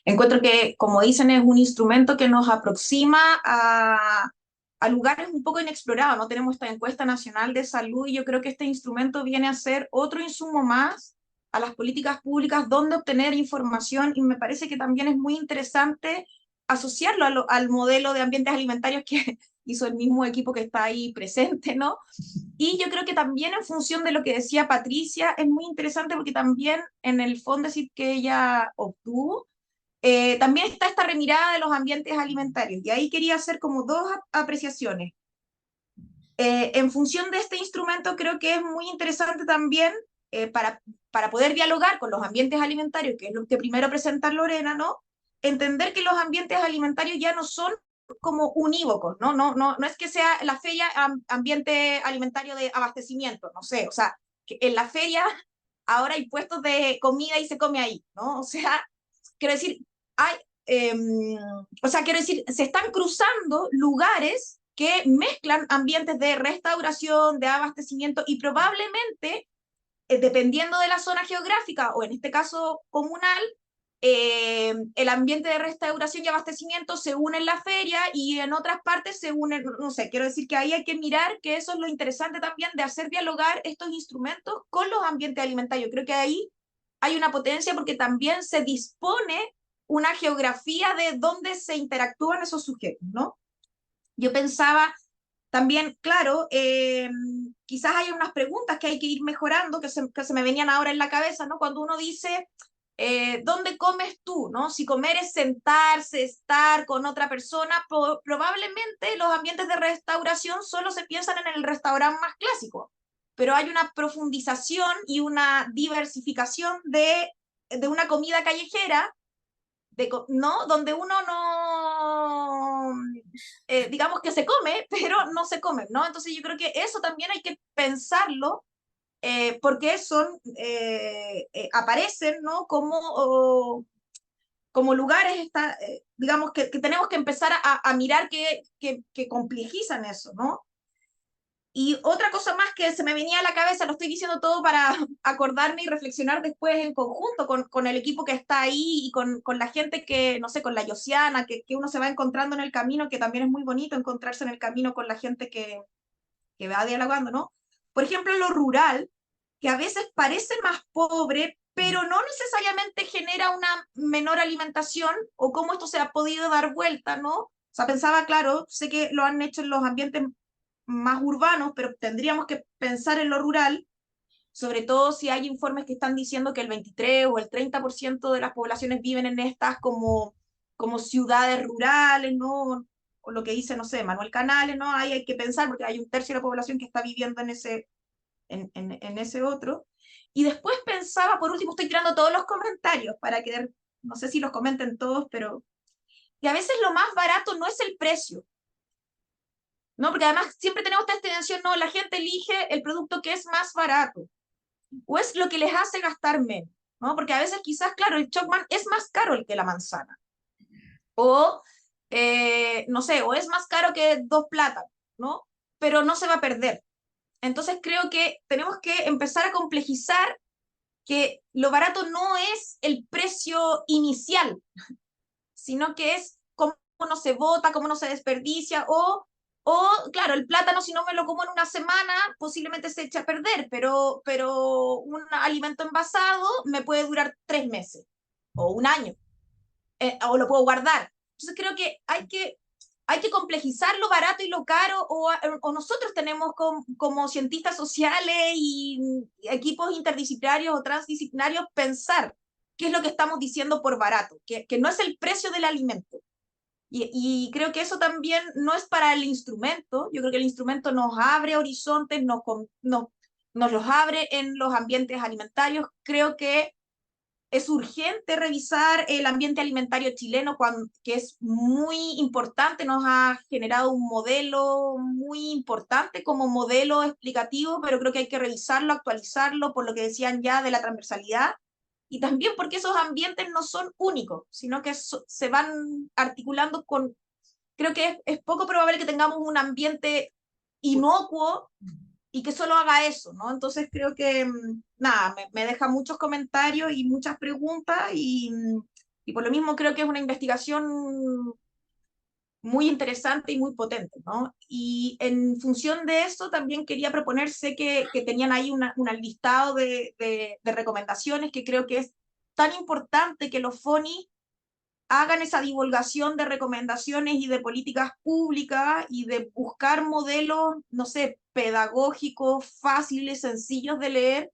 encuentro que, como dicen, es un instrumento que nos aproxima a lugares un poco inexplorados. No tenemos esta encuesta nacional de salud y yo creo que este instrumento viene a ser otro insumo más a las políticas públicas donde obtener información, y me parece que también es muy interesante asociarlo al modelo de ambientes alimentarios que hizo el mismo equipo que está ahí presente, ¿no? Y yo creo que también en función de lo que decía Patricia, es muy interesante porque también en el Fondesit que ella obtuvo, también está esta remirada de los ambientes alimentarios. Y ahí quería hacer como dos apreciaciones. En función de este instrumento, creo que es muy interesante también para poder dialogar con los ambientes alimentarios, que es lo que primero presenta Lorena, ¿no? Entender que los ambientes alimentarios ya no son como unívocos, ¿no? No es que sea la feria ambiente alimentario de abastecimiento, no sé, o sea, que en la feria ahora hay puestos de comida y se come ahí, ¿no? O sea, quiero decir, hay, quiero decir, se están cruzando lugares que mezclan ambientes de restauración, de abastecimiento, y probablemente, dependiendo de la zona geográfica, o en este caso comunal, el ambiente de restauración y abastecimiento se une en la feria y en otras partes se une, no sé, quiero decir que ahí hay que mirar que eso es lo interesante también de hacer dialogar estos instrumentos con los ambientes alimentarios. Creo que ahí hay una potencia porque también se dispone una geografía de dónde se interactúan esos sujetos, ¿no? Yo pensaba también, claro, quizás hay unas preguntas que hay que ir mejorando, que se me venían ahora en la cabeza, ¿no? Cuando uno dice, ¿dónde comes tú? ¿No? Si comer es sentarse, estar con otra persona, probablemente los ambientes de restauración solo se piensan en el restaurante más clásico, pero hay una profundización y una diversificación de una comida callejera, ¿no? Donde uno no, digamos que se come, pero no se come, ¿no? Entonces yo creo que eso también hay que pensarlo, porque aparecen, ¿no? Como lugares, digamos, que tenemos que empezar a mirar que complejizan eso, ¿no? Y otra cosa más que se me venía a la cabeza, lo estoy diciendo todo para acordarme y reflexionar después en conjunto con el equipo que está ahí y con la gente que, no sé, con la Yosiana, que uno se va encontrando en el camino, que también es muy bonito encontrarse en el camino con la gente que va dialogando, ¿no? Por ejemplo, lo rural, que a veces parece más pobre, pero no necesariamente genera una menor alimentación, o cómo esto se ha podido dar vuelta, ¿no? O sea, pensaba, claro, sé que lo han hecho en los ambientes más urbanos, pero tendríamos que pensar en lo rural, sobre todo si hay informes que están diciendo que el 23 o el 30% de las poblaciones viven en estas como ciudades rurales, ¿no? O lo que dice, no sé, Manuel Canales, ¿no? Ahí hay que pensar porque hay un tercio de la población que está viviendo en ese otro. Y después pensaba, por último, estoy tirando todos los comentarios para que, no sé si los comenten todos, pero que a veces lo más barato no es el precio, ¿no? Porque además siempre tenemos esta tendencia, no, la gente elige el producto que es más barato, o es lo que les hace gastar menos, ¿no? Porque a veces quizás, claro, el Chocman es más caro que la manzana, o, no sé, o es más caro que dos plátanos, ¿no? Pero no se va a perder. Entonces creo que tenemos que empezar a complejizar que lo barato no es el precio inicial, sino que es cómo no se bota, cómo no se desperdicia, claro, el plátano, si no me lo como en una semana, posiblemente se eche a perder, pero un alimento envasado me puede durar 3 meses o un año, o lo puedo guardar. Entonces creo que hay que hay que complejizar lo barato y lo caro, o nosotros tenemos como cientistas sociales y equipos interdisciplinarios o transdisciplinarios pensar qué es lo que estamos diciendo por barato, que no es el precio del alimento. Y creo que eso también no es para el instrumento. Yo creo que el instrumento nos abre horizontes, nos los abre en los ambientes alimentarios. Creo que es urgente revisar el ambiente alimentario chileno, que es muy importante, nos ha generado un modelo muy importante como modelo explicativo, pero creo que hay que revisarlo, actualizarlo, por lo que decían ya de la transversalidad, y también porque esos ambientes no son únicos, sino que se van articulando con... Creo que es poco probable que tengamos un ambiente inocuo y que solo haga eso, ¿no? Entonces creo que, nada, me deja muchos comentarios y muchas preguntas y por lo mismo creo que es una investigación muy interesante y muy potente, ¿no? Y en función de eso también quería proponerse que tenían ahí un listado de recomendaciones que creo que es tan importante que los FONI hagan esa divulgación de recomendaciones y de políticas públicas y de buscar modelos, no sé, pedagógicos, fáciles, sencillos de leer,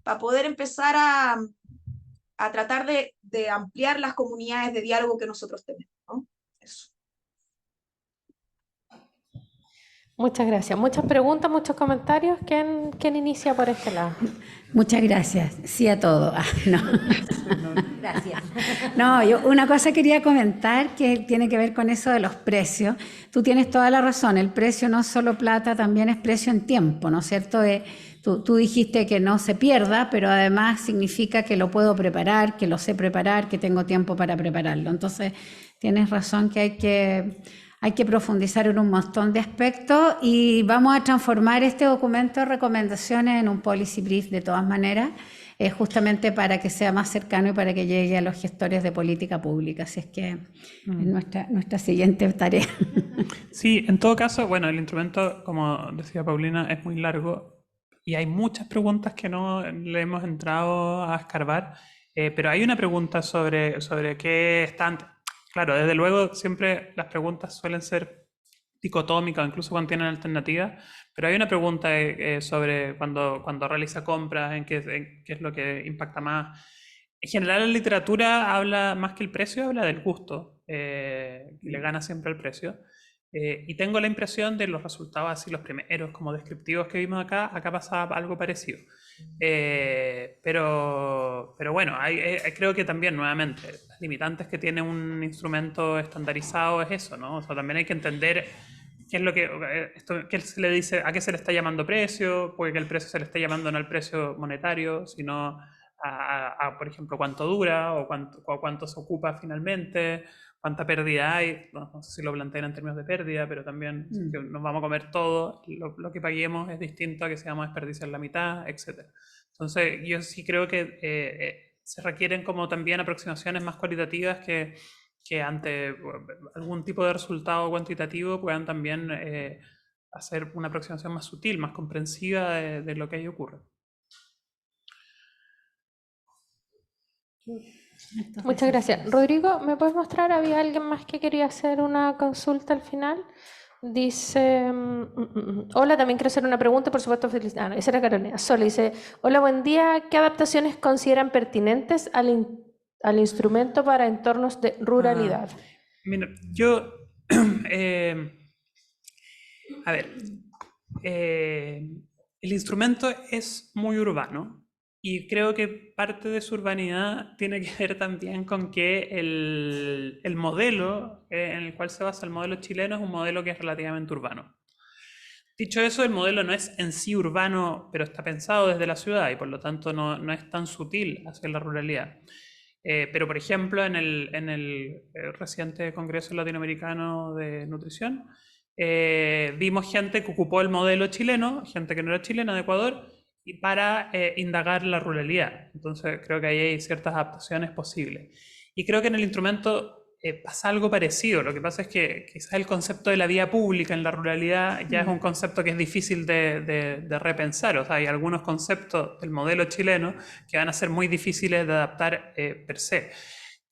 para poder empezar a tratar de ampliar las comunidades de diálogo que nosotros tenemos, ¿no? Eso. Muchas gracias. Muchas preguntas, muchos comentarios. ¿Quién inicia por este lado? Muchas gracias. Sí a todo. No. Gracias. No, yo una cosa quería comentar que tiene que ver con eso de los precios. Tú tienes toda la razón, el precio no es solo plata, también es precio en tiempo, ¿no es cierto? Tú dijiste que no se pierda, pero además significa que lo puedo preparar, que lo sé preparar, que tengo tiempo para prepararlo. Entonces, tienes razón que hay que profundizar en un montón de aspectos y vamos a transformar este documento de recomendaciones en un policy brief de todas maneras, justamente para que sea más cercano y para que llegue a los gestores de política pública. Así es que es nuestra siguiente tarea. Sí, en todo caso, bueno, el instrumento, como decía Paulina, es muy largo y hay muchas preguntas que no le hemos entrado a escarbar, pero hay una pregunta sobre qué están... Claro, desde luego siempre las preguntas suelen ser dicotómicas, incluso cuando tienen alternativas, pero hay una pregunta sobre cuando realiza compras, en qué es lo que impacta más. En general la literatura habla, más que el precio, habla del gusto, y le gana siempre el precio. Y tengo la impresión de los resultados así, los primeros como descriptivos que vimos acá pasaba algo parecido. Pero bueno, creo que también, nuevamente, las limitantes que tiene un instrumento estandarizado es eso, ¿no? O sea, también hay que entender qué es lo que, qué se le dice, a qué se le está llamando precio, puede que el precio se le esté llamando no al precio monetario, sino por ejemplo, cuánto dura o cuánto se ocupa finalmente, cuánta pérdida hay, no sé si lo plantean en términos de pérdida, pero también que nos vamos a comer todo, lo que paguemos es distinto a que se vamos a desperdiciar la mitad, etc. Entonces, yo sí creo que se requieren como también aproximaciones más cualitativas que ante algún tipo de resultado cuantitativo puedan también hacer una aproximación más sutil, más comprensiva de lo que ahí ocurre. Muchas gracias. Rodrigo, ¿me puedes mostrar? ¿Había alguien más que quería hacer una consulta al final? Dice, hola, también quiero hacer una pregunta, por supuesto, esa era Carolina. Solo dice, hola, buen día, ¿qué adaptaciones consideran pertinentes al instrumento para entornos de ruralidad? Mira, yo, a ver, el instrumento es muy urbano. Y creo que parte de su urbanidad tiene que ver también con que el modelo en el cual se basa el modelo chileno es un modelo que es relativamente urbano. Dicho eso, el modelo no es en sí urbano, pero está pensado desde la ciudad y por lo tanto no es tan sutil hacia la ruralidad. Pero, por ejemplo, en el reciente Congreso Latinoamericano de Nutrición, vimos gente que ocupó el modelo chileno, gente que no era chilena, de Ecuador, y para indagar la ruralidad. Entonces creo que ahí hay ciertas adaptaciones posibles. Y creo que en el instrumento pasa algo parecido. Lo que pasa es que quizás el concepto de la vía pública en la ruralidad ya es un concepto que es difícil de repensar. O sea, hay algunos conceptos del modelo chileno que van a ser muy difíciles de adaptar per se.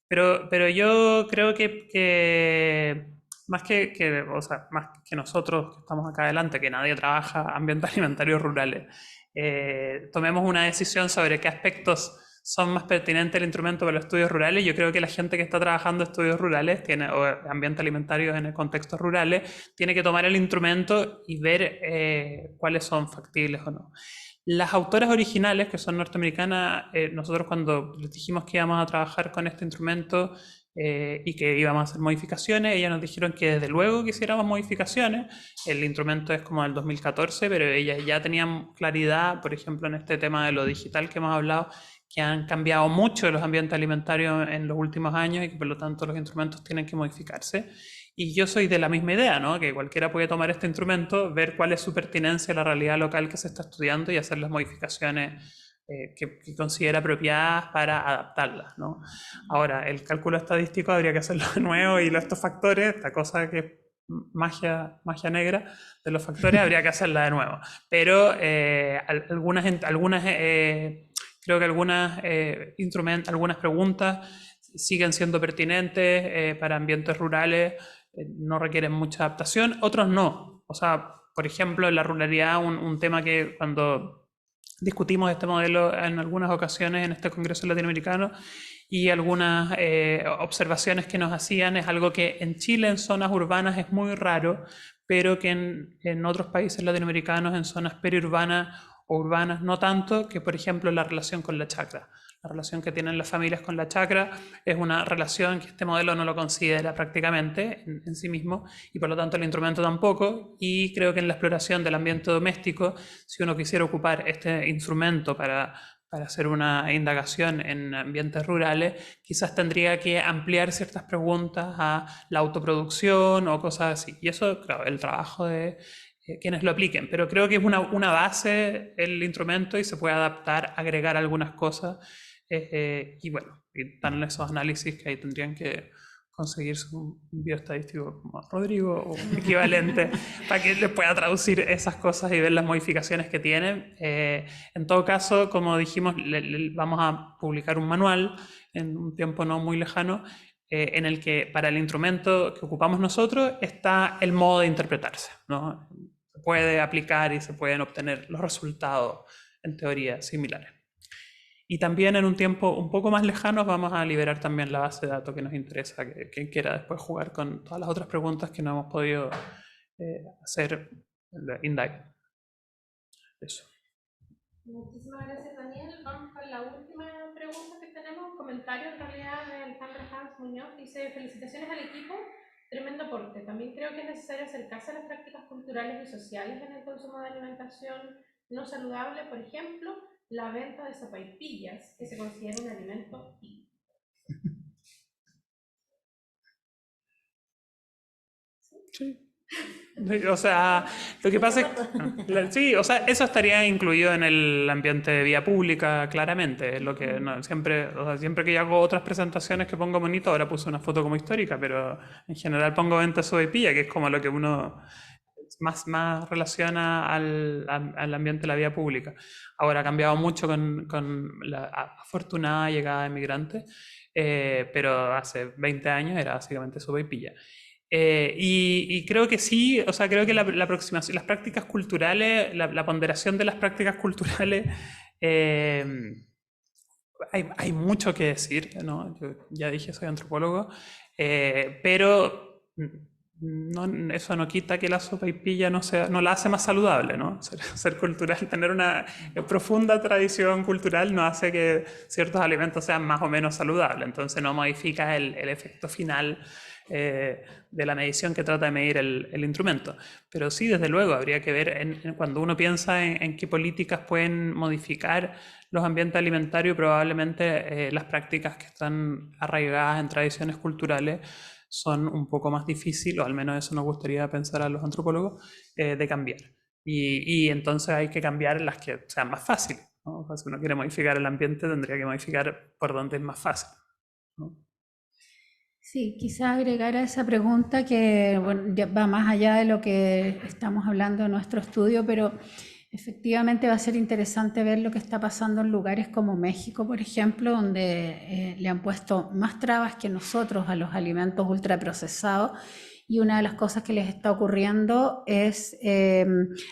Pero yo creo que más o sea, más que nosotros que estamos acá adelante, que nadie trabaja ambientes alimentarios rurales, tomemos una decisión sobre qué aspectos son más pertinentes el instrumento para los estudios rurales. Yo creo que la gente que está trabajando estudios rurales, o ambientes alimentarios en contextos rurales, tiene que tomar el instrumento y ver cuáles son factibles o no. Las autoras originales, que son norteamericanas, nosotros cuando les dijimos que íbamos a trabajar con este instrumento y que íbamos a hacer modificaciones, ellas nos dijeron que desde luego que hiciéramos modificaciones. El instrumento es como del 2014, pero ellas ya tenían claridad, por ejemplo, en este tema de lo digital que hemos hablado, que han cambiado mucho los ambientes alimentarios en los últimos años y que por lo tanto los instrumentos tienen que modificarse. Y yo soy de la misma idea, ¿no? Que cualquiera puede tomar este instrumento, ver cuál es su pertinencia a la realidad local que se está estudiando y hacer las modificaciones que considera apropiadas para adaptarlas, ¿no? Ahora, el cálculo estadístico habría que hacerlo de nuevo y estos factores, esta cosa que es magia negra de los factores, habría que hacerla de nuevo. Pero creo que algunas preguntas siguen siendo pertinentes para ambientes rurales, no requieren mucha adaptación, otros no. O sea, por ejemplo, en la ruralidad, un tema que cuando discutimos este modelo en algunas ocasiones en este Congreso Latinoamericano y algunas observaciones que nos hacían, es algo que en Chile, en zonas urbanas, es muy raro, pero que en otros países latinoamericanos, en zonas periurbanas o urbanas, no tanto, que por ejemplo la relación con la chacra. La relación que tienen las familias con la chacra es una relación que este modelo no lo considera prácticamente en sí mismo y por lo tanto el instrumento tampoco, y creo que en la exploración del ambiente doméstico, si uno quisiera ocupar este instrumento para hacer una indagación en ambientes rurales, quizás tendría que ampliar ciertas preguntas a la autoproducción o cosas así. Y eso, claro, el trabajo de quienes lo apliquen, pero creo que es una base el instrumento y se puede adaptar, agregar algunas cosas y bueno, están esos análisis que ahí tendrían que conseguirse un bioestadístico como Rodrigo o equivalente para que les pueda traducir esas cosas y ver las modificaciones que tienen. En todo caso, como dijimos, vamos a publicar un manual en un tiempo no muy lejano en el que para el instrumento que ocupamos nosotros está el modo de interpretarse, ¿no? Se puede aplicar y se pueden obtener los resultados en teoría similares. Y también en un tiempo un poco más lejano vamos a liberar también la base de datos que nos interesa, que quien quiera después jugar con todas las otras preguntas que no hemos podido hacer indague. Eso. Muchísimas gracias, Daniel. Vamos con la última pregunta que tenemos, un comentario en realidad de Alejandra Hans Muñoz. Dice, felicitaciones al equipo, tremendo aporte. También creo que es necesario acercarse a las prácticas culturales y sociales en el consumo de alimentación no saludable, por ejemplo, la venta de sopaipillas, que se considera un alimento típico. Sí. O sea, lo que pasa es que sí, o sea, eso estaría incluido en el ambiente de vía pública, claramente. Lo que siempre que yo hago otras presentaciones que pongo bonito, ahora puse una foto como histórica, pero en general pongo venta de sopaipilla, que es como lo que uno más relaciona al ambiente de la vía pública. Ahora ha cambiado mucho con la afortunada llegada de migrantes, pero hace 20 años era básicamente sopaipilla. Y creo que sí, o sea, creo que la aproximación, las prácticas culturales, la ponderación de las prácticas culturales, hay mucho que decir, ¿no? Yo ya dije, soy antropólogo, pero eso no quita que la sopaipilla no la hace más saludable, ¿no? Ser cultural, tener una profunda tradición cultural no hace que ciertos alimentos sean más o menos saludables, entonces no modifica el efecto final de la medición que trata de medir el instrumento. Pero sí, desde luego, habría que ver cuando uno piensa en qué políticas pueden modificar los ambientes alimentarios, probablemente las prácticas que están arraigadas en tradiciones culturales son un poco más difíciles, o al menos eso nos gustaría pensar a los antropólogos, de cambiar. Y entonces hay que cambiar las que sean más fáciles, ¿no? O sea, si uno quiere modificar el ambiente, tendría que modificar por donde es más fácil, ¿no? Sí, quizá agregar a esa pregunta que bueno, ya va más allá de lo que estamos hablando en nuestro estudio, pero efectivamente va a ser interesante ver lo que está pasando en lugares como México, por ejemplo, donde le han puesto más trabas que nosotros a los alimentos ultraprocesados y una de las cosas que les está ocurriendo es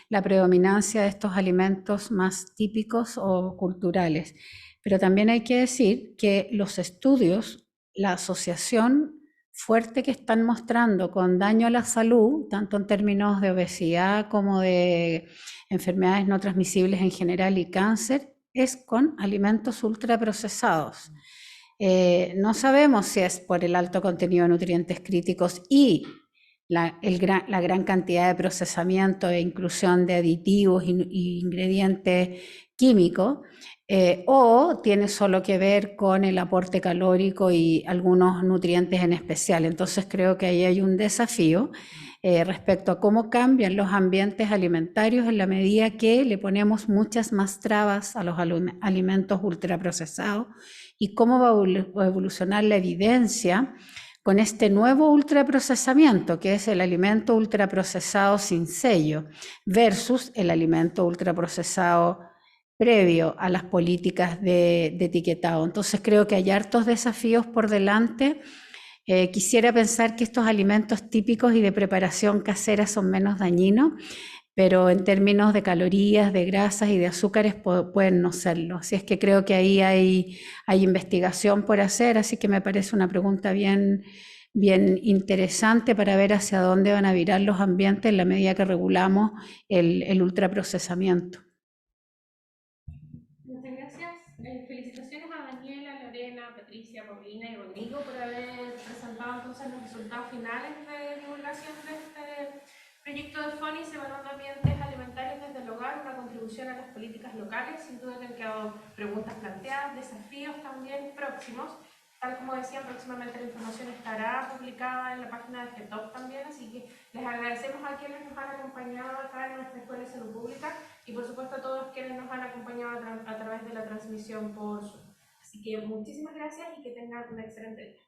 la predominancia de estos alimentos más típicos o culturales. Pero también hay que decir que los estudios, la asociación fuerte que están mostrando con daño a la salud, tanto en términos de obesidad como de enfermedades no transmisibles en general y cáncer, es con alimentos ultraprocesados. No sabemos si es por el alto contenido de nutrientes críticos y la gran cantidad de procesamiento e inclusión de aditivos y ingredientes químicos, o tiene solo que ver con el aporte calórico y algunos nutrientes en especial. Entonces creo que ahí hay un desafío respecto a cómo cambian los ambientes alimentarios en la medida que le ponemos muchas más trabas a los alimentos ultraprocesados y cómo va a evolucionar la evidencia con este nuevo ultraprocesamiento, que es el alimento ultraprocesado sin sello, versus el alimento ultraprocesado previo a las políticas de etiquetado. Entonces creo que hay hartos desafíos por delante. Quisiera pensar que estos alimentos típicos y de preparación casera son menos dañinos, pero en términos de calorías, de grasas y de azúcares pueden no serlo. Así es que creo que ahí hay investigación por hacer, así que me parece una pregunta bien interesante para ver hacia dónde van a virar los ambientes en la medida que regulamos el ultraprocesamiento. Muchas gracias. Felicitaciones a Daniela, Lorena, Patricia, Paulina y Rodrigo por haber presentado entonces los resultados finales de divulgación de este proyecto de FONIS evaluando ambientes alimentarios desde el hogar, una contribución a las políticas locales. Sin duda que han quedado preguntas planteadas, desafíos también próximos. Tal como decía, próximamente la información estará publicada en la página de GETOP también, así que les agradecemos a quienes nos han acompañado acá en nuestra Escuela de Salud Pública y por supuesto a todos quienes nos han acompañado a través de la transmisión por Zoom. Así que muchísimas gracias y que tengan un excelente día.